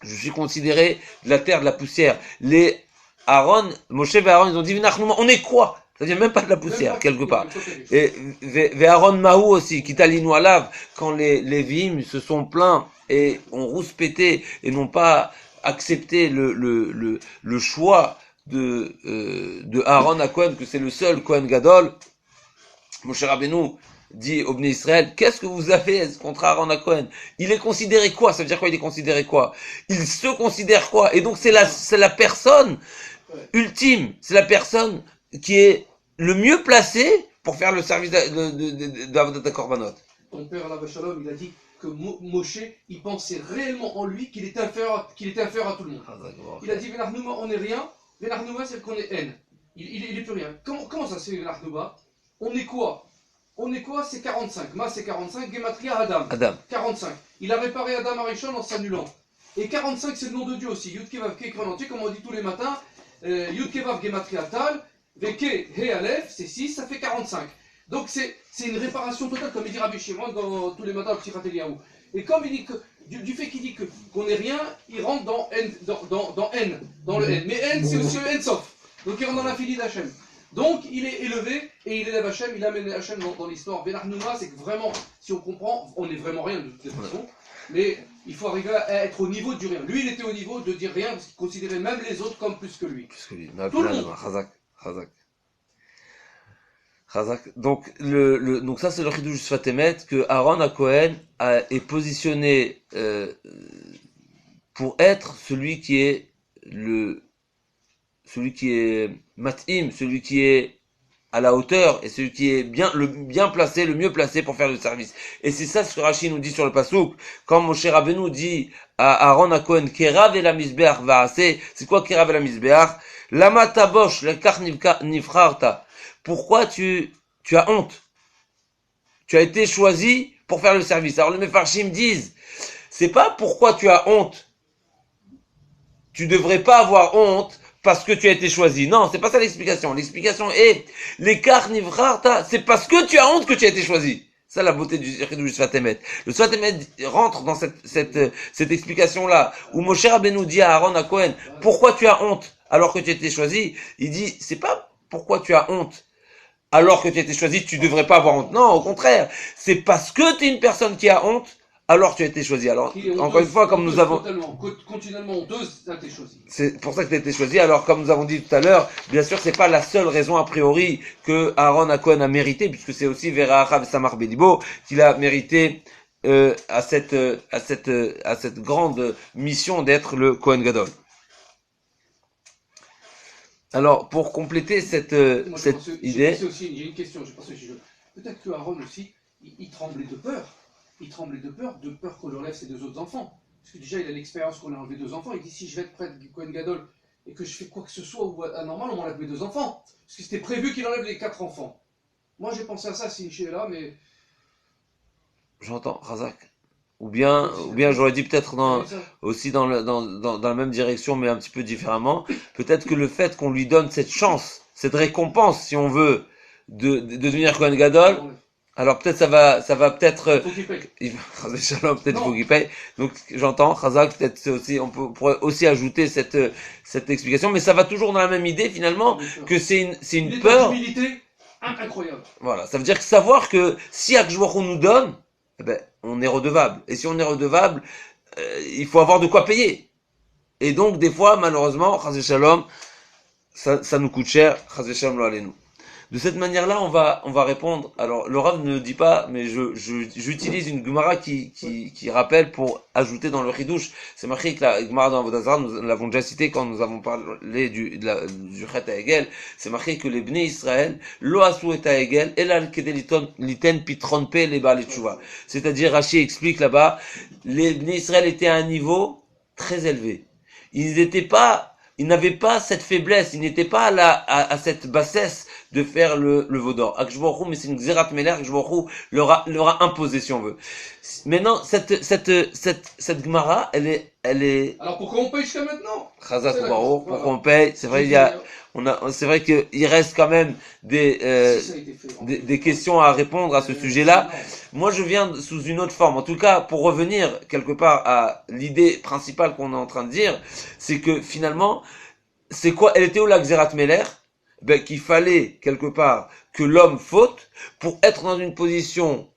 Je suis considéré de la terre, de la poussière. Les Moshe et Aaron, ils ont dit, on est quoi? C'est-à-dire même pas de la poussière, quelque part. Et Aaron Mahou aussi, qui talinu alav, quand les Lévim se sont plaints et ont rouspété et n'ont pas accepté le choix de Aaron à Cohen, que c'est le seul Cohen Gadol, Moshe Rabbeinu dit au Bnei Israël, qu'est-ce que vous avez contre Aaron à Cohen? Il est considéré quoi? Ça veut dire quoi, il est considéré quoi? Il se considère quoi? Et donc c'est la personne ultime, c'est la personne qui est le mieux placée pour faire le service de Korbanot. Ton père, Alav Shalom, il a dit que Moshe, il pensait réellement en lui qu'il était inférieur à tout le monde. Il a dit, Venarnouma, on n'est rien. Venarnouma, c'est qu'on est haine. Il est plus rien. Comment ça se fait, Venarnouma? On est quoi? C'est 45. Ma, c'est 45. Gematria, Adam. 45. Il a réparé Adam Arishon en s'annulant. Et 45, c'est le nom de Dieu aussi. Yud Kevav Ke Kronanti, comme on dit tous les matins. Yud Kevav Gematria Tal. Veke He Aleph, c'est 6, ça fait 45. Donc c'est une réparation totale, comme il dit Rabbi Shimon dans tous les matins au petit Rateliaou. Et comme il dit que, du fait qu'il dit qu'on n'est rien, il rentre dans N, dans le N. Mais N, c'est aussi le N sauf. Donc il rentre dans l'infini d'Hachem. Donc il est élevé et il élève Hachem, il amène Hachem dans l'histoire. Benachnouma, c'est que vraiment, si on comprend, on n'est vraiment rien de toute façon, mais il faut arriver à être au niveau du rien. Lui, il était au niveau de dire rien parce qu'il considérait même les autres comme plus que lui. Tout le monde. Chazak. Donc donc ça c'est le Chidush Fatemet que Aaron à Cohen est positionné pour être celui qui est matim, celui qui est à la hauteur et celui qui est bien placé, le mieux placé pour faire le service. Et c'est ça ce que Rashi nous dit sur le pasouk. Quand Moshe Rabbeinu dit à Aaron à Cohen, Kerav et la Mizbeach Vaase, c'est quoi Kerav et la Mizbeach? Lama tabosh lekach nifrarta. Pourquoi tu as honte? Tu as été choisi pour faire le service. Alors les Mefarshim disent, c'est pas pourquoi tu as honte. Tu devrais pas avoir honte parce que tu as été choisi. Non, c'est pas ça l'explication. L'explication est, l'écart nivrarta, c'est parce que tu as honte que tu as été choisi. Ça, la beauté du Sfat Emet. Le Sfat Emet rentre dans cette explication-là, où Moshe Rabbeinu dit à Aaron à Cohen, pourquoi tu as honte alors que tu as été choisi? Il dit, c'est pas pourquoi tu as honte alors que tu as été choisi, tu devrais pas avoir honte. Non, au contraire. C'est parce que tu es une personne qui a honte, alors tu as été choisi. Alors, encore une fois, comme nous avons... Continuellement honteuse, tu as été choisi. C'est pour ça que tu as été choisi. Alors, comme nous avons dit tout à l'heure, bien sûr, c'est pas la seule raison a priori que Aaron à Cohen a mérité, puisque c'est aussi Vera Achav Samar Belibo qu'il a mérité à cette grande mission d'être le Cohen Gadol. Alors, pour compléter cette idée... J'ai une question, peut-être que Aaron aussi, il tremblait de peur. Il tremblait de peur qu'on lui enlève ses 2 autres enfants. Parce que déjà, il a l'expérience qu'on a enlevé 2 enfants. Il dit, si je vais être près du Cohen Gadol et que je fais quoi que ce soit ou anormal, on m'enlève mes 2 enfants. Parce que c'était prévu qu'il enlève les 4 enfants. Moi, j'ai pensé à ça, si je suis là, mais... J'entends, Razak. Ou bien j'aurais dit peut-être aussi dans la même direction, mais un petit peu différemment. Peut-être que le fait qu'on lui donne cette chance, cette récompense, si on veut, de devenir Kohen Gadol, alors peut-être ça va peut-être... Faut qu'il paye. Peut-être il faut qu'il paye. Donc j'entends, Razak, peut-être c'est aussi, pourrait aussi ajouter cette explication, mais ça va toujours dans la même idée finalement, que c'est une peur. Une humilité incroyable. Voilà, ça veut dire que savoir que si Akjouachou nous donne, eh ben, on est redevable. Et si on est redevable, il faut avoir de quoi payer. Et donc, des fois, malheureusement, Chazé Shalom, ça nous coûte cher. Chazé Shalom lo alenu. De cette manière-là, on va répondre. Alors, le Rav ne dit pas, mais j'utilise une Gemara qui rappelle pour ajouter dans le Chidouche. C'est marqué que la Gemara dans Vodazar, nous l'avons déjà cité quand nous avons parlé du Chet Ha'egel. C'est marqué que les Bnei Israël, lo asu et Ha'egel, elal kede liten pitron pe le Baal Tshuva. C'est-à-dire, Rashi explique là-bas, les Bnei Israël étaient à un niveau très élevé. Ils n'avaient pas cette faiblesse, ils n'étaient pas à cette bassesse de faire le vaudor. Akjborou, mais c'est une xérat meler, Akjborou leur a imposé si on veut. Maintenant, cette Gemara, elle est... Alors pourquoi on paye jusqu'à maintenant? Chazak ou Baruch, pourquoi on paye? C'est vrai, c'est vrai qu'il reste quand même des questions à répondre à ce sujet-là. Moi, je viens sous une autre forme. En tout cas, pour revenir quelque part à l'idée principale qu'on est en train de dire, c'est que finalement, c'est quoi? Elle était où la Xerat Meler? Ben, qu'il fallait quelque part que l'homme faute pour être dans une position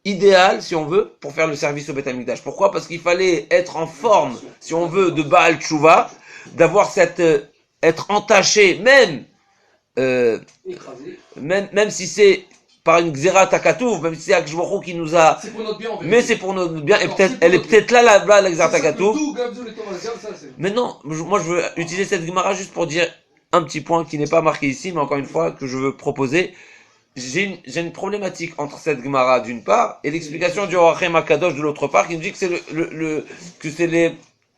idéale, si on veut, pour faire le service au Beth Amikdash. Pourquoi? Parce qu'il fallait être en forme, si on veut, de Baal Tshuva, d'avoir être entaché, même si c'est par une Xerat Takatouf, même si c'est Akjvorou qui nous a... C'est pour notre bien, mais c'est pour notre bien, et peut-être, elle est peut-être là, la Xerat Takatouf. Mais non, moi je veux utiliser cette Gemara juste pour dire un petit point qui n'est pas marqué ici, mais encore une fois, que je veux proposer. J'ai une problématique entre cette Gemara d'une part, et l'explication du Orachem Akadosh de l'autre part, qui nous dit que c'est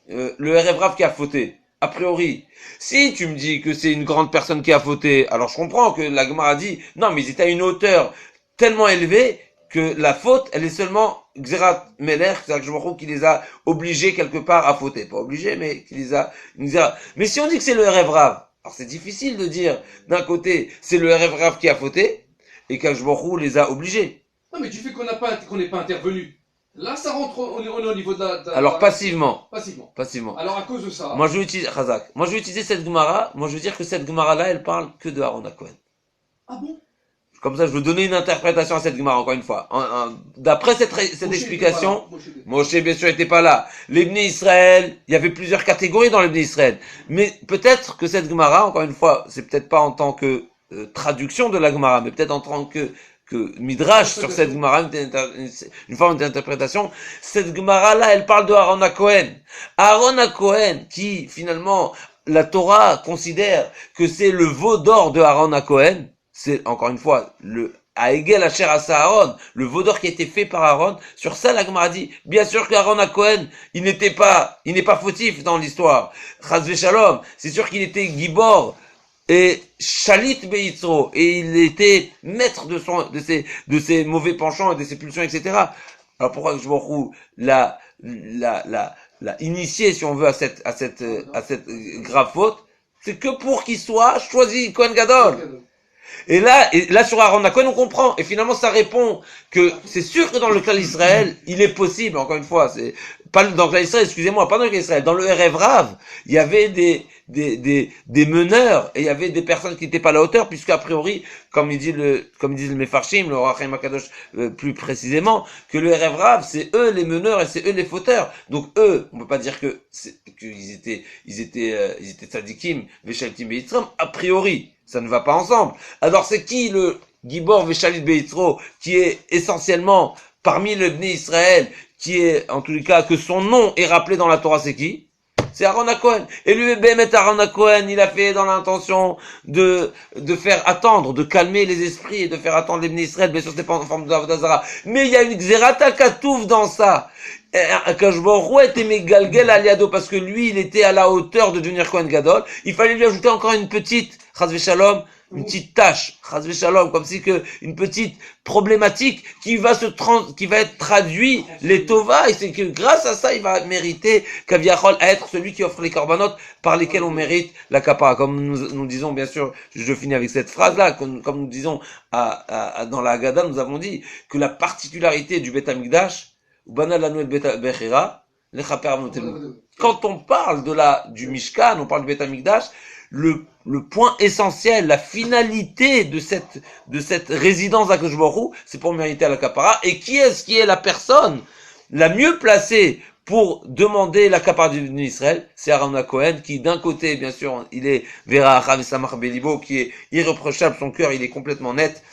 le Erev Rav qui a fauté. A priori, si tu me dis que c'est une grande personne qui a fauté, alors je comprends que la Gemara dit, non, mais ils étaient à une hauteur tellement élevée que la faute, elle est seulement Xerat Meler, c'est-à-dire qui les a obligés quelque part à fauter. Pas obligés, mais qui les a... Mais si on dit que c'est le Erev Rav, alors c'est difficile de dire, d'un côté, c'est le Erev Rav qui a fauté, et qu'Akjborou les a obligés. Non, mais tu fais qu'on n'est pas intervenu. Là, ça rentre, on est au niveau de la... Alors, passivement. Passivement. Alors, à cause de ça... Moi, je vais utiliser cette Gemara. Moi, je veux dire que cette Gemara-là, elle parle que de Aaron Cohen. Ah bon? Comme ça, je veux donner une interprétation à cette Gemara, encore une fois. D'après cette explication, Moshe, bien sûr, n'était pas là. Les Bnei Israël, il y avait plusieurs catégories dans les Bnei Israël. Mais peut-être que cette Gemara, encore une fois, c'est peut-être pas en tant que traduction de la Gemara, mais peut-être en tant que Midrash sur cette Gemara, une forme d'interprétation. Cette Gemara-là, elle parle de Aaron Cohen. Aaron Cohen, qui, finalement, la Torah considère que c'est le veau d'or de Aaron Cohen. C'est, encore une fois, le Ha'egel Asher Asa Aaron, le veau d'or qui a été fait par Aaron. Sur ça, la Gemara dit, bien sûr qu'Aaron Cohen, il n'est pas fautif dans l'histoire. Chaz v'shalom, c'est sûr qu'il était Gibor, et Shalit Beitzro, et il était maître de ses mauvais penchants et de ses pulsions, etc. Alors pourquoi je vous l'a initié, si on veut, à cette grave faute? C'est que pour qu'il soit choisi Kohen Gadol. Et là, sur Aaron Cohen, on comprend. Et finalement, ça répond que c'est sûr que dans le cas d'Israël, il est possible, encore une fois, c'est pas dans le cas d'Israël, excusez-moi, pas dans le cas d'Israël, dans le Erev Rav, il y avait des meneurs, et il y avait des personnes qui n'étaient pas à la hauteur, puisqu'à priori, comme disent le Mefarshim, le Rachem Akadosh, plus précisément, que le Erev Rav, c'est eux les meneurs et c'est eux les fauteurs. Donc eux, on peut pas dire qu'ils étaient tzadikim, veshaltim beitzram, a priori. Ça ne va pas ensemble. Alors c'est qui le Gibor Veshalit Beitzro, qui est essentiellement parmi le Bnei Israël, qui est, en tous les cas, que son nom est rappelé dans la Torah, c'est qui? C'est Aaron Cohen. Et lui, Bémet Aaron Cohen, il a fait dans l'intention de faire attendre, de calmer les esprits et de faire attendre les Bnei Israël. Bien sûr, c'est pas en forme d'Avodazara. Mais il y a une Xerata Katouf dans ça. Kajborou était Megalgel Aliado, parce que lui, il était à la hauteur de devenir Kohen Gadol. Il fallait lui ajouter encore une petite, Chazve Shalom, une petite tâche, Chazve Shalom, comme si que une petite problématique qui va être traduite, les Tova, et c'est que grâce à ça, il va mériter Kaviachol à être celui qui offre les korbanot par lesquels on mérite la kapara. Comme nous disons, bien sûr, je finis avec cette phrase-là, comme nous disons dans la Haggadah, nous avons dit que la particularité du Beth Amikdash, quand on parle du Mishkan, on parle du Beth Amikdash, le point essentiel, la finalité de cette résidence à Akadosh Baruch Hu, c'est pour mériter la kapara. Et qui est la personne la mieux placée pour demander la kapara du Bnei Israël? C'est Aaron Cohen, qui d'un côté, bien sûr, il est Vera Achav et Samach Belibo, qui est irréprochable, son cœur, il est complètement net.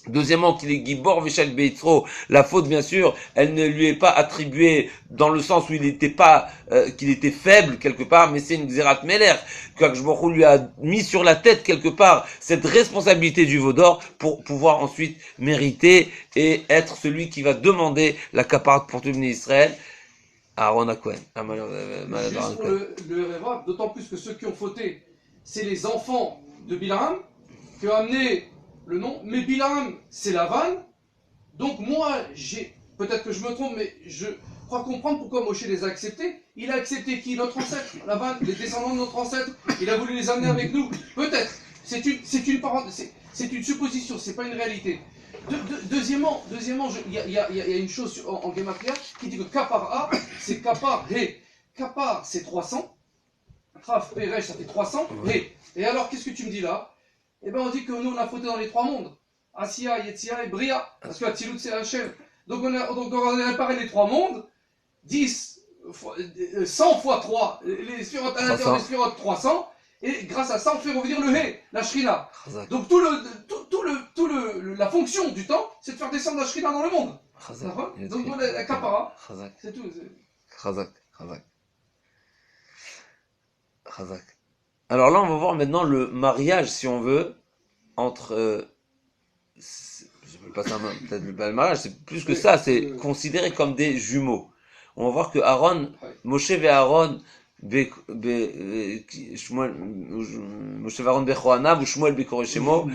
Deuxièmement, qu'il est Gibor Veshal Beitzro, la faute, bien sûr, elle ne lui est pas attribuée dans le sens où il était pas, qu'il était faible quelque part, mais c'est une Xerat Meler, qu'Akshborou lui a mis sur la tête quelque part cette responsabilité du Vaudor pour pouvoir ensuite mériter et être celui qui va demander la capara pour tout le Israël. Aaron Cohen. Juste pour le Réva, d'autant plus que ceux qui ont fauté, c'est les enfants de Bilam qui ont amené le nom, mais Bilam, c'est Lavan. Donc moi, peut-être que je me trompe, mais je crois comprendre pourquoi Moshe les a acceptés. Il a accepté qui? Notre ancêtre, Lavan, les descendants de notre ancêtre. Il a voulu les amener avec nous. Peut-être. C'est une supposition, c'est pas une réalité. Deuxièmement, il y a une chose en Gematria qui dit que Kapar A, c'est Kapar He. Kapar, c'est 300. Raf Peresh, ça fait 300. He. Et alors, qu'est-ce que tu me dis là? Eh bien, on dit que nous, on a fauté dans les trois mondes. Asiya, Yetzia et Bria. Parce que Atzilut, c'est Hachem. Donc, on a réparé les trois mondes. 100 fois 3. Les sphirotes à l'intérieur des sphirotes, 300. Et grâce à ça, on fait revenir le He, la Shrina. Donc, la fonction du temps, c'est de faire descendre la Shrina dans le monde. Donc, la Kapara, c'est tout. Chazak. Alors là, on va voir maintenant le mariage, si on veut, entre... je peux pas ça, peut-être pas le mariage, c'est plus que ça, c'est considéré comme des jumeaux. On va voir que Aaron, Moshe et Aaron, Moshe et Aaron Bechoanav ou Shmuel Bekoreshemo,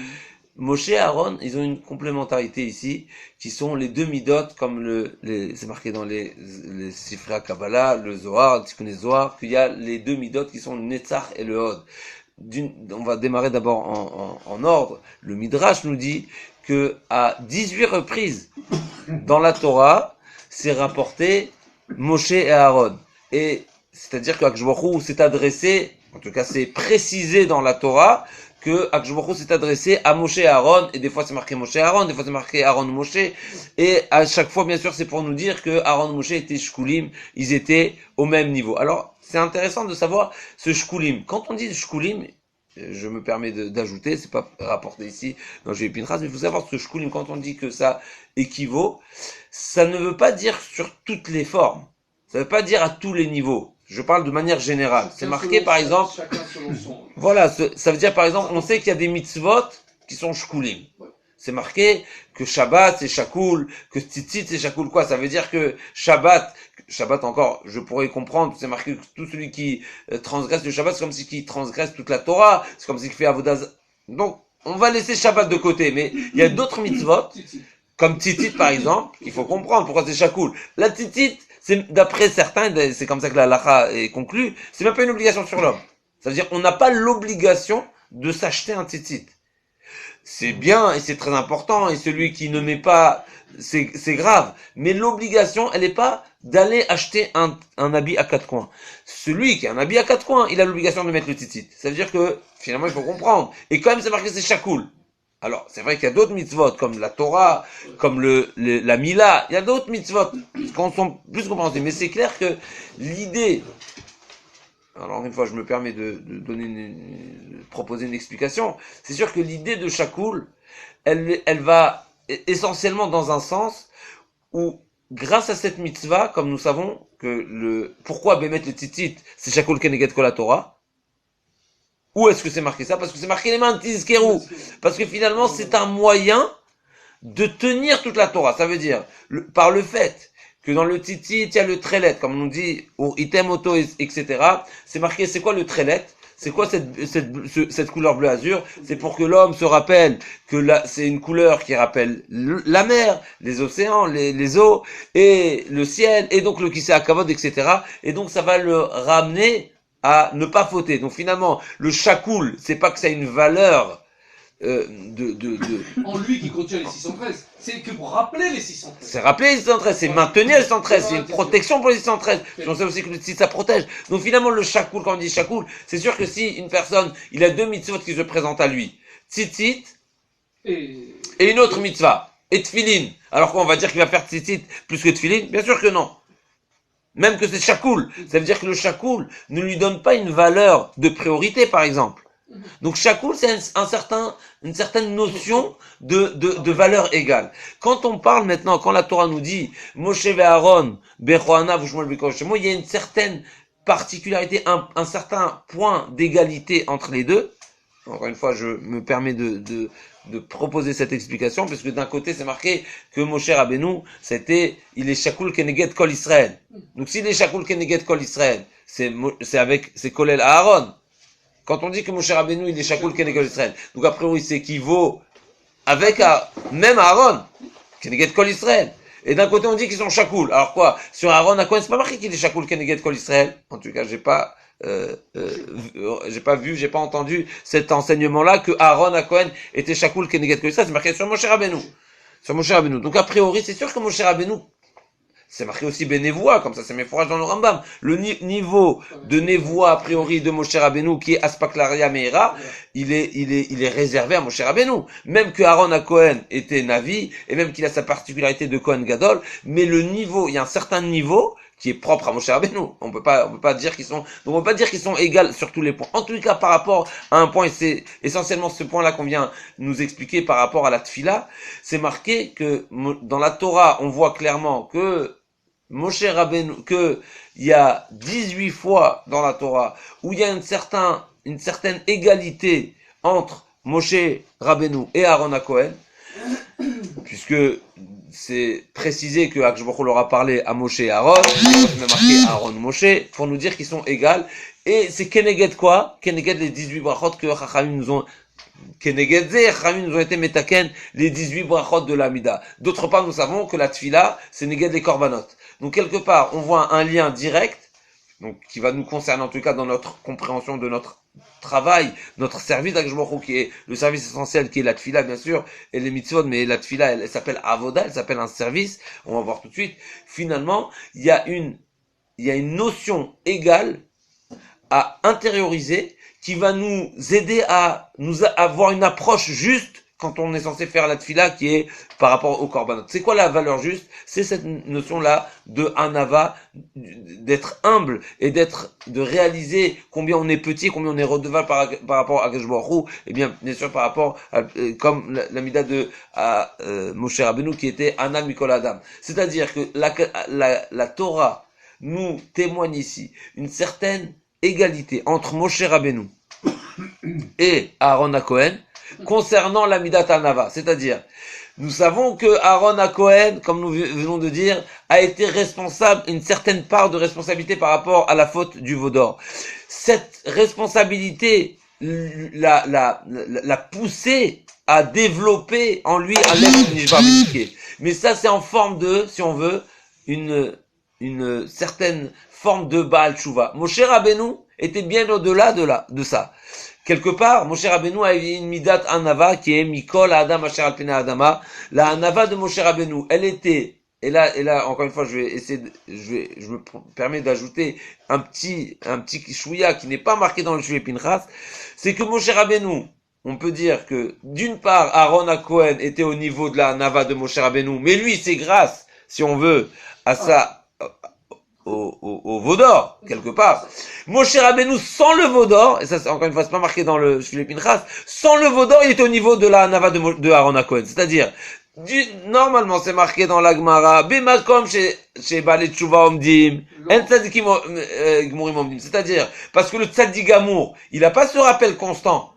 Moshe et Aaron, ils ont une complémentarité ici, qui sont les deux midot, comme c'est marqué dans les Sifra Kabbalah, le Zohar, tu connais Zohar, qu'il y a les deux midot qui sont le Netzach et le Hod. On va démarrer d'abord en ordre. Le Midrash nous dit que à 18 reprises dans la Torah, c'est rapporté Moshe et Aaron. Et c'est-à-dire que Akadosh Baruch Hu s'est adressé, en tout cas c'est précisé dans la Torah, que Akadosh Baruch Hu s'est adressé à Moshe et Aaron, et des fois c'est marqué Moshe et Aaron, des fois c'est marqué Aaron Moshe, et à chaque fois bien sûr c'est pour nous dire que Aaron et Moshe étaient shkulim, ils étaient au même niveau. Alors c'est intéressant de savoir ce shkulim. Quand on dit shkulim, je me permets d'ajouter, c'est pas rapporté ici dans Jéhu Pinchas, mais il faut savoir que ce shkulim, quand on dit que ça équivaut, ça ne veut pas dire sur toutes les formes, ça ne veut pas dire à tous les niveaux. Je parle de manière générale. C'est marqué par exemple. Voilà, ça veut dire par exemple, on sait qu'il y a des mitzvot qui sont shkulim. C'est marqué que Shabbat c'est Shakoul, que Tzitzit c'est Shakoul. Quoi? Ça veut dire que Shabbat encore, je pourrais comprendre, c'est marqué que tout celui qui transgresse le Shabbat, c'est comme si qui transgresse toute la Torah, c'est comme s'il fait Avodah. Donc, on va laisser Shabbat de côté, mais il y a d'autres mitzvot, comme Tzitzit par exemple, qu'il faut comprendre pourquoi c'est Shakoul. La Tzitzit, c'est, d'après certains, c'est comme ça que la halakha est conclue, c'est même pas une obligation sur l'homme. Ça veut dire qu'on n'a pas l'obligation de s'acheter un Tzitzit. C'est bien et c'est très important, et celui qui ne met pas, c'est grave. Mais l'obligation, elle n'est pas d'aller acheter un habit à quatre coins. Celui qui a un habit à quatre coins, il a l'obligation de mettre le tzitzit. Ça veut dire que, finalement, il faut comprendre. Et quand même, c'est marqué, c'est shakoul. Alors, c'est vrai qu'il y a d'autres mitzvot, comme la Torah, comme la Mila, il y a d'autres mitzvot, qui sont plus compréhensibles. Mais c'est clair que l'idée, alors une fois, je me permets de proposer une explication. C'est sûr que l'idée de Shakoul, elle va essentiellement dans un sens où, grâce à cette mitzvah, comme nous savons que pourquoi Bémet le Tzitzit, c'est Shakoul Keneged Kol Torah. Où est-ce que c'est marqué ça? Parce que c'est marqué les mains de Tizkeru. Parce que finalement, c'est un moyen de tenir toute la Torah. Ça veut dire, par le fait que dans le tzitzit, il y a le trelet, comme on nous dit, au item auto, etc. C'est marqué, c'est quoi le trelet? C'est quoi cette couleur bleu azur? C'est pour que l'homme se rappelle que c'est une couleur qui rappelle la mer, les océans, les eaux, et le ciel, et donc le kisei hakavod, etc. Et donc ça va le ramener à ne pas fauter. Donc finalement, le shakoul, c'est pas que ça a une valeur en lui qui contient les 613, c'est que pour rappeler les 613. C'est rappeler les 613, c'est maintenir les 613, c'est une protection pour les 613. On sait aussi que le tzitzit, ça protège. Donc finalement, le shakoul, quand on dit shakoul, c'est sûr que si une personne, il a deux mitzvot qui se présentent à lui, tzitzit et une autre mitzvah, et tfilin. Alors quoi, on va dire qu'il va faire tzitzit plus que tfilin? Bien sûr que non. Même que c'est shakoul. Ça veut dire que le shakoul ne lui donne pas une valeur de priorité, par exemple. Donc shakoul, c'est une certaine notion de valeur égale. Quand on parle maintenant, quand la Torah nous dit Moshe ve'Aaron bechoana v'shmuel bekoshemo, il y a une certaine particularité, un certain point d'égalité entre les deux. Encore une fois, je me permets de proposer cette explication, parce que d'un côté, c'est marqué que Moshe Rabbeinu, il est shakoul keneged kol Israël. Donc s'il est shakoul keneged kol Israël, c'est kolel Aaron. Quand on dit que Moshe Rabbeinu, il est shakoul keneged Israël, donc a priori, c'est équivaut avec même Aaron, keneged kol Israël. Et d'un côté, on dit qu'ils sont shakoul. Alors quoi? Sur Aaron, à quoi? C'est pas marqué qu'il est shakoul keneged kol Israël. En tout cas, j'ai pas entendu cet enseignement-là que Aaron à Cohen était shakoul keneged kol Israël. C'est marqué sur Moshe Rabbeinu. Sur Moshe Rabbeinu. Donc a priori, c'est sûr que Moshe Rabbeinu, c'est marqué aussi Benevoa, comme ça c'est mes fourrages dans le Rambam. Le niveau de Nevoa, a priori, de Moshe Rabbeinu, qui est Aspaklaria Meira, il est réservé à Moshe Rabbeinu. Même que Aaron à Cohen était Navi, et même qu'il a sa particularité de Cohen Gadol, mais il y a un certain niveau qui est propre à Moshe Rabbeinu. On peut pas dire qu'ils sont égaux sur tous les points. En tout cas, par rapport à un point, et c'est essentiellement ce point-là qu'on vient nous expliquer par rapport à la Tfila, c'est marqué que dans la Torah, on voit clairement que Moshe Rabbeinu, que il y a 18 fois dans la Torah où il y a une certaine égalité entre Moshe Rabbeinu et Aaron à Cohen, puisque c'est précisé que Akadosh Baruch Hu leur a parlé à Moshe et Aaron, il a marqué Aaron Moshe, pour nous dire qu'ils sont égales, et c'est Keneged quoi? Keneged les 18 brachot que Chachamim nous ont Chachamim nous ont été metaken les 18 brachot de l'Amida. D'autre part, nous savons que la Tfila, c'est Neged les Korbanot. Donc quelque part, on voit un lien direct, donc qui va nous concerner en tout cas dans notre compréhension de notre travail, notre service d'Akadosh Baruch Hu, qui est le service essentiel, qui est la Tfila bien sûr, et les mitzvot, mais la Tfila, elle s'appelle Avoda, elle s'appelle un service, on va voir tout de suite. Finalement, il y a une notion égale à intérioriser, qui va nous aider à avoir une approche juste quand on est censé faire la tfila, qui est par rapport au korbanot. C'est quoi la valeur juste? C'est cette notion-là de anava, d'être humble et de réaliser combien on est petit, combien on est redevable par rapport à Akadosh Baruch Hu, et bien sûr par rapport à, comme la mida de Moshe Rabbeinu qui était Ana Mikol Adam. C'est-à-dire que la Torah nous témoigne ici une certaine égalité entre Moshe Rabbeinu et Aaron à Cohen, concernant la Midat Hanava. C'est-à-dire, nous savons que Aaron à Cohen, comme nous venons de dire, a été responsable, une certaine part de responsabilité par rapport à la faute du veau d'or. Cette responsabilité l'a poussé à développer en lui un lèvre nishbar beniké. Mais ça, c'est en forme de, si on veut, une certaine forme de Baal Tshuva. Moshe Rabbeinu était bien au-delà de ça. Quelque part, Moshe Rabbeinu a une midat Hanava qui est Mikol Adam Asher Al Pnei Adama. La Hanava de Moshe Rabbeinu, elle était, et là, encore une fois, je me permets d'ajouter un petit chouïa qui n'est pas marqué dans le Shuvei Pinchas, c'est que Moshe Rabbeinu, on peut dire que, d'une part, Aaron à Cohen était au niveau de la Hanava de Moshe Rabbeinu, mais lui, c'est grâce, si on veut, à sa, au veau d'or, quelque part. Moshe Rabbeinu, sans le veau d'or, et ça, encore une fois, c'est pas marqué dans le Shuvei Pinchas, sans le veau d'or, il était au niveau de la Hanava de Aaron à Cohen. C'est-à-dire, normalement, c'est marqué dans la Gemara, Bimakom chez Balei Tshuva Omdim, En Tzadikim Gmurim Omdim. C'est-à-dire, parce que le Tzadik Gamour, il a pas ce rappel constant.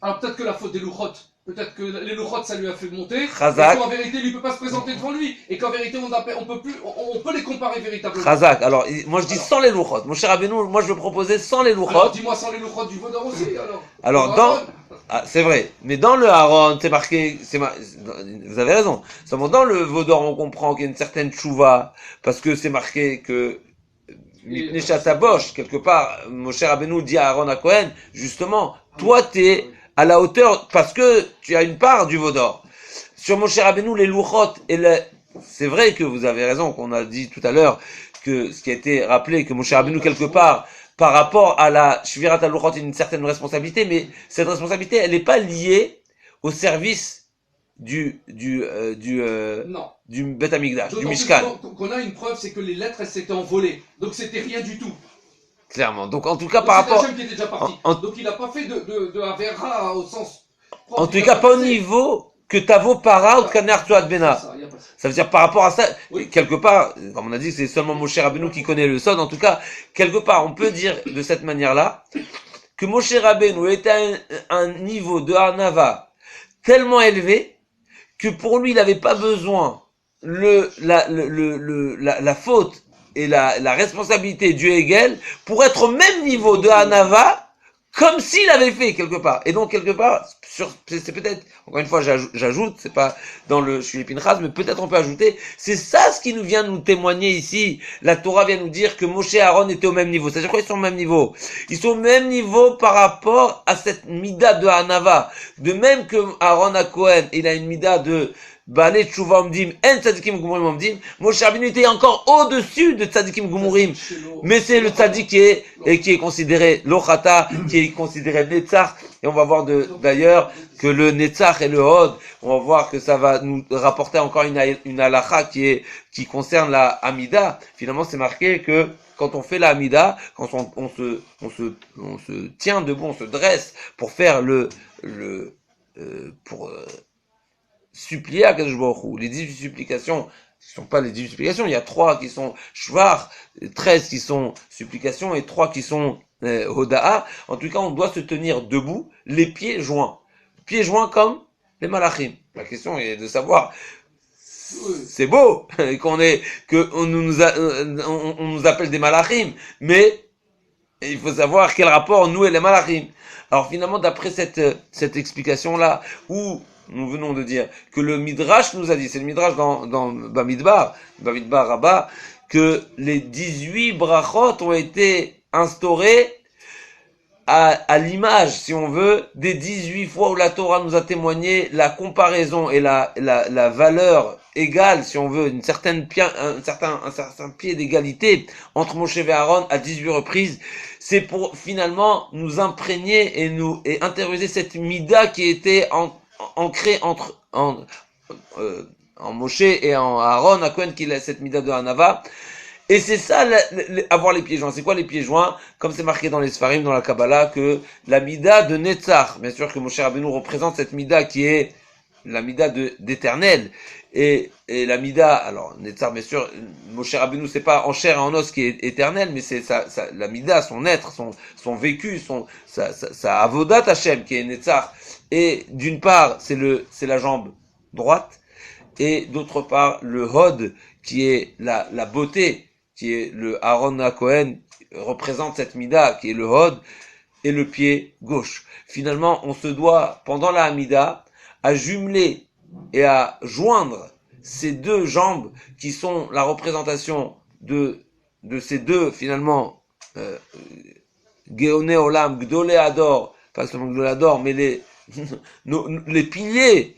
Alors peut-être que la faute des louchot, peut-être que les louchot ça lui a fait monter, Chazak. et qu'en vérité lui peut pas se présenter devant lui, et qu'en vérité on peut les comparer véritablement. Chazak. Alors, moi je dis sans les louchot. Mon cher Rabbeinu, moi je veux proposer sans les louchot. Alors dis-moi sans les louchot du Vaudor aussi, alors. Alors c'est vrai, mais dans le Aaron, c'est marqué, vous avez raison. Seulement dans le Vaudor, on comprend qu'il y a une certaine tchouva, parce que c'est marqué que Neshat Bosch, quelque part, Moshe Rabbeinu dit à Aaron à Cohen, justement, toi t'es à la hauteur, parce que tu as une part du veau d'or. Sur Moshe Rabbeinu, les louchot, c'est vrai que vous avez raison, qu'on a dit tout à l'heure, que ce qui a été rappelé, que Moshe Rabbeinu, quelque part, par rapport à la Shvirat al-Louchot, il y a une certaine responsabilité, mais cette responsabilité, elle n'est pas liée au service du Bet Hamikdash, du Mishkan. Qu'on a une preuve, c'est que les lettres, elles s'étaient envolées. Donc c'était rien du tout. Clairement. Donc en tout cas, par rapport... Hachem qui était déjà parti. Donc il n'a pas fait de Avera au sens... En tout cas, pas au niveau que Tavo Para ou Kaner Tuad Bena. Ça veut dire par rapport à ça, oui. Quelque part, comme on a dit, c'est seulement Moshe Rabbeinu qui connaît le Sod. En tout cas, quelque part, on peut dire de cette manière-là que Moshe Rabbeinu était à un niveau de Hanava tellement élevé que pour lui, il n'avait pas besoin la faute et la responsabilité du Hegel pour être au même niveau de Hanava comme s'il avait fait quelque part. Et donc quelque part, c'est peut-être, encore une fois j'ajoute, c'est pas dans le Shuvei Pinchas, mais peut-être on peut ajouter, c'est ça ce qui nous vient nous témoigner ici. La Torah vient nous dire que Moshe et Aaron étaient au même niveau. C'est-à-dire quoi, ils sont au même niveau? Ils sont au même niveau par rapport à cette mida de Hanava. De même que Aaron à Cohen, il a une mida de Balei Tshuva Omdim, En Tzadikim Gumurim Omdim, Moshe Rabbeinu était encore au-dessus de Tzadikim Gumurim. Mais c'est le Tzadik qui est considéré Lochata, qui est considéré Netzach, et on va voir d'ailleurs que le Netzach et le Hod, on va voir que ça va nous rapporter encore une halakha qui concerne la Hamida. Finalement, c'est marqué que quand on fait la Hamida, quand on se tient debout, on se dresse pour faire supplier à Kadosh Baruch Hu. Les 18 supplications, ce ne sont pas les 18 supplications, il y a 3 qui sont Shvar, 13 qui sont supplications et 3 qui sont Hoda'a. En tout cas, on doit se tenir debout, les pieds joints. Pieds joints comme les malachim. La question est de savoir, c'est beau on nous appelle des malachim, mais il faut savoir quel rapport nous et les malachim. Alors finalement, d'après cette explication-là, où nous venons de dire que le Midrash nous a dit, c'est le Midrash dans Bamidbar Rabbah, que les 18 brachot ont été instaurés à l'image, si on veut, des 18 fois où la Torah nous a témoigné la comparaison et la valeur égale, si on veut, un certain pied d'égalité entre Moshe et Aaron à 18 reprises. C'est pour finalement nous imprégner et intérioriser cette mida qui était ancré en Moshe et en Aaron, à Cohen, qu'il a cette mida de Hanava. Et c'est ça, avoir les pieds joints. C'est quoi les pieds joints? Comme c'est marqué dans les Sfarim, dans la Kabbalah, que la mida de Netzach, bien sûr que Moshe Rabbeinu représente cette mida qui est l'amida d'éternel. Et l'amida, alors, Netzar, bien sûr, Moshe Rabbeinu, c'est pas en chair et en os qui est éternel, mais c'est l'amida, son être, son vécu, sa avodat Hashem qui est Netzar. Et d'une part, c'est la jambe droite, et d'autre part, le Hod, qui est la beauté, qui est le Aaron HaKohen, représente cette mida, qui est le Hod, et le pied gauche. Finalement, on se doit, pendant la Hamida, à jumeler et à joindre ces deux jambes qui sont la représentation de ces deux, finalement, Geoné Olam, Gdolé Ador, pas seulement Gdolé Ador, mais les piliers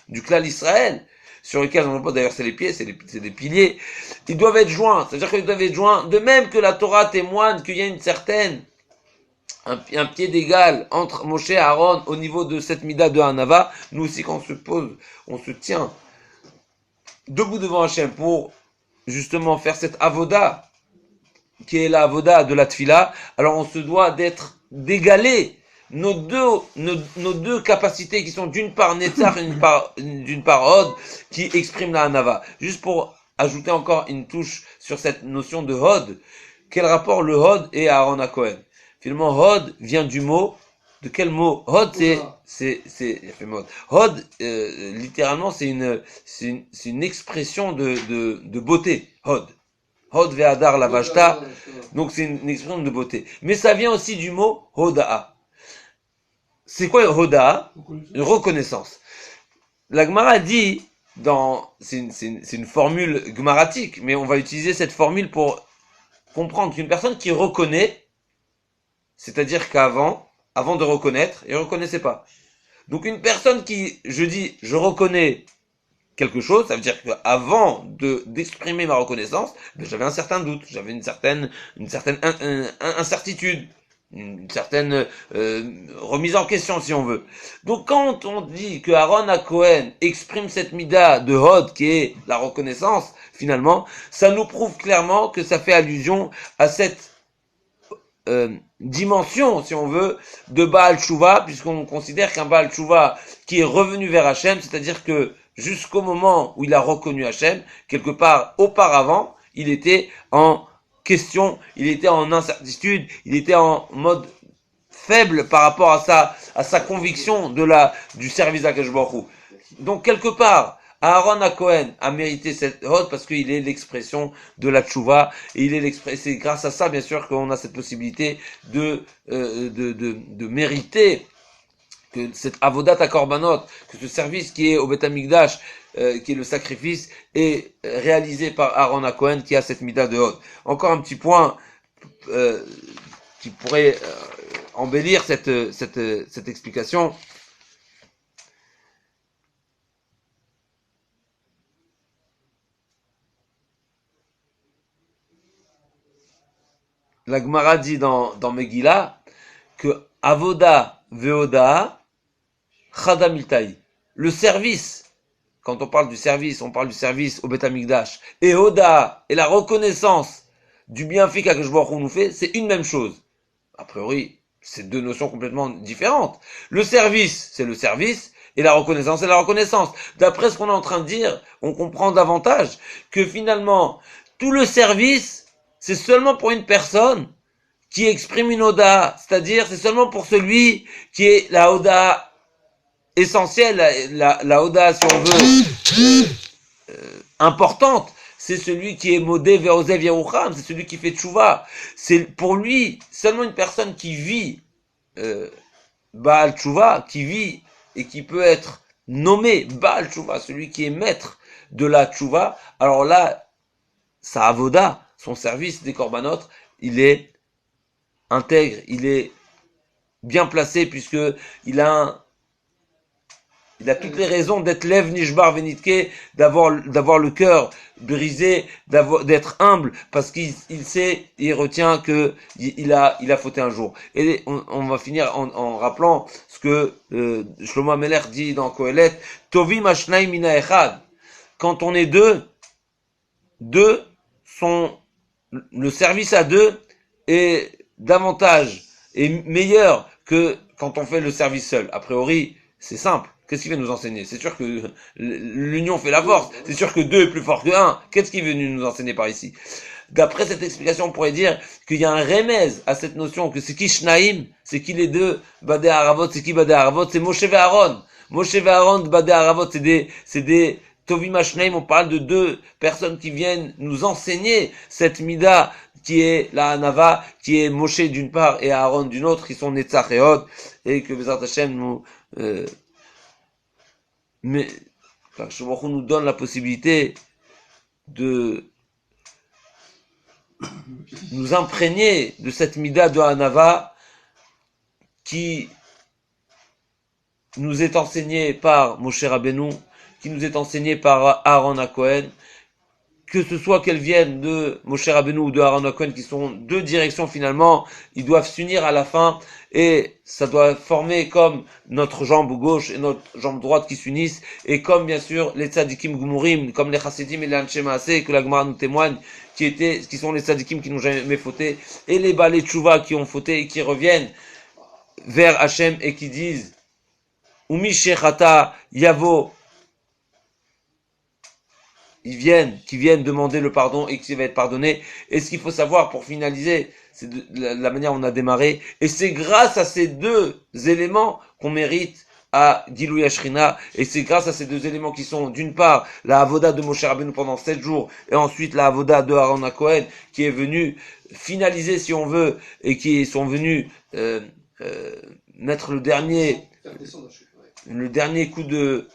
du clan Israël, sur lesquels on pas d'ailleurs c'est les pieds, c'est des piliers, ils doivent être joints, c'est-à-dire qu'ils doivent être joints, de même que la Torah témoigne qu'il y a un pied d'égal entre Moshe et Aaron au niveau de cette mida de Hanava. Nous aussi quand on se tient debout devant Hachem pour justement faire cette avoda, qui est la avoda de la tfila, alors on se doit d'égaler nos deux capacités qui sont d'une part Netzach et d'une part Hod, qui expriment la Hanava. Juste pour ajouter encore une touche sur cette notion de Hod, quel rapport le Hod et Aaron HaKohen? Finalement, Hod vient du mot, de quel mot? Hod, Hod, littéralement, c'est une expression de beauté. Hod. Hod ve'adar la vashta. Donc, c'est une expression de beauté. Mais ça vient aussi du mot Hoda'a. C'est quoi Hoda'a? Une reconnaissance. La Gemara dit, c'est une formule gmaratique, mais on va utiliser cette formule pour comprendre qu'une personne qui reconnaît, c'est-à-dire qu'avant de reconnaître, il ne reconnaissait pas. Donc une personne je reconnais quelque chose, ça veut dire qu'avant d'exprimer ma reconnaissance, j'avais un certain doute, j'avais une certaine incertitude, une certaine remise en question si on veut. Donc quand on dit que Aaron HaKohen exprime cette mida de Hod qui est la reconnaissance, finalement, ça nous prouve clairement que ça fait allusion à cette dimension, si on veut, de Baal Tshuva, puisqu'on considère qu'un Baal Tshuva qui est revenu vers Hachem, c'est-à-dire que jusqu'au moment où il a reconnu Hachem, quelque part auparavant, il était en question, il était en incertitude, il était en mode faible par rapport à sa conviction du service à Kadosh Baruch Hu. Donc quelque part, Aaron HaKohen a mérité cette Hod parce qu'il est l'expression de la Tshuva et c'est grâce à ça bien sûr qu'on a cette possibilité de mériter que cette avodat à korbanot, que ce service qui est au Beth Amikdash, qui est le sacrifice, est réalisé par Aaron HaKohen qui a cette mida de Hod. Encore un petit point qui pourrait embellir cette explication. La Gemara dit dans Megillah que Avoda Veoda Chadam Iltaï. Le service, quand on parle du service au Beth Amikdash. Et Oda, et la reconnaissance du bienfait qu'Akadosh Baruch Hu nous fait, c'est une même chose. A priori, c'est deux notions complètement différentes. Le service, c'est le service, et la reconnaissance, c'est la reconnaissance. D'après ce qu'on est en train de dire, on comprend davantage que finalement, tout le service, c'est seulement pour une personne qui exprime une Oda, c'est-à-dire c'est seulement pour celui qui est la Oda essentielle, la Oda, si on veut, importante, c'est celui qui est Modé Ve'ozev Yerucham, c'est celui qui fait Tshuva. C'est pour lui, seulement une personne qui vit Baal Tshuva, qui vit et qui peut être nommé Baal Tshuva, celui qui est maître de la Tshuva, alors là, sa Avoda, son service des korbanot, il est intègre, il est bien placé puisque il a toutes les raisons d'être Lev Nishbar Venitke, d'avoir le cœur brisé, d'être humble, parce qu'il sait, il retient que il a fauté un jour. Et on va finir en rappelant ce que Shlomo HaMelech dit dans Kohelet, Tovim Ashnaim Mina Echad. Quand on est deux sont le service à deux est davantage et meilleur que quand on fait le service seul. A priori, c'est simple. Qu'est-ce qu'il vient nous enseigner? C'est sûr que l'union fait la force. C'est sûr que 2 est plus fort que 1. Qu'est-ce qu'il est venu nous enseigner par ici? D'après cette explication, on pourrait dire qu'il y a un remez à cette notion, que c'est qui Shnaïm, c'est qui les deux, Badé Haravot, c'est qui Badé Haravot, c'est Moshe et Aaron. Moshe et Aaron, Badé Haravot, c'est des Tovim Shnaïm, on parle de 2 personnes qui viennent nous enseigner cette mida qui est la Hanava, qui est Moshe d'une part et Aaron d'une autre, qui sont Netzach et Hod, et que Bezrat Hashem nous donne la possibilité de nous imprégner de cette mida de Hanava qui nous est enseignée par Moshe Rabbeinu, qui nous est enseignée par Aaron HaKohen, que ce soit qu'elles viennent de Moshe Rabbeinu ou de Aaron HaKohen, qui sont 2 directions finalement, ils doivent s'unir à la fin, et ça doit former comme notre jambe gauche et notre jambe droite qui s'unissent, et comme bien sûr les tzadikim gumurim, comme les chassidim et les anshe maaseh, que la Gemara nous témoigne, qui sont les tzadikim qui n'ont jamais fauté, et les balei tshuva qui ont fauté et qui reviennent vers Hachem et qui disent Umi shechata yavo, qui viennent demander le pardon et qui va être pardonné. Et ce qu'il faut savoir pour finaliser, c'est de la manière dont on a démarré, et c'est grâce à ces 2 éléments qu'on mérite à Gilui Ashrina, et c'est grâce à ces 2 éléments qui sont d'une part la avoda de Moshe Rabbeinu pendant 7 jours, et ensuite la avoda de Aaron HaKohen, qui est venu finaliser si on veut, et qui sont venus mettre le dernier coup de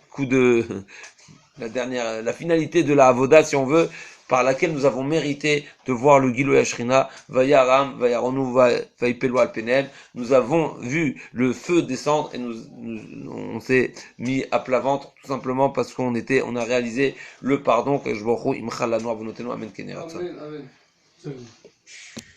la finalité de la avoda, si on veut, par laquelle nous avons mérité de voir le Gilui Ashrina, Vayaram, Vayaronu, Vayipelu al Penem. Nous avons vu le feu descendre et on s'est mis à plat ventre, tout simplement parce qu'on a réalisé le pardon que je vous imchal la noire, vous notez nous, amen, Keneratza. Amen.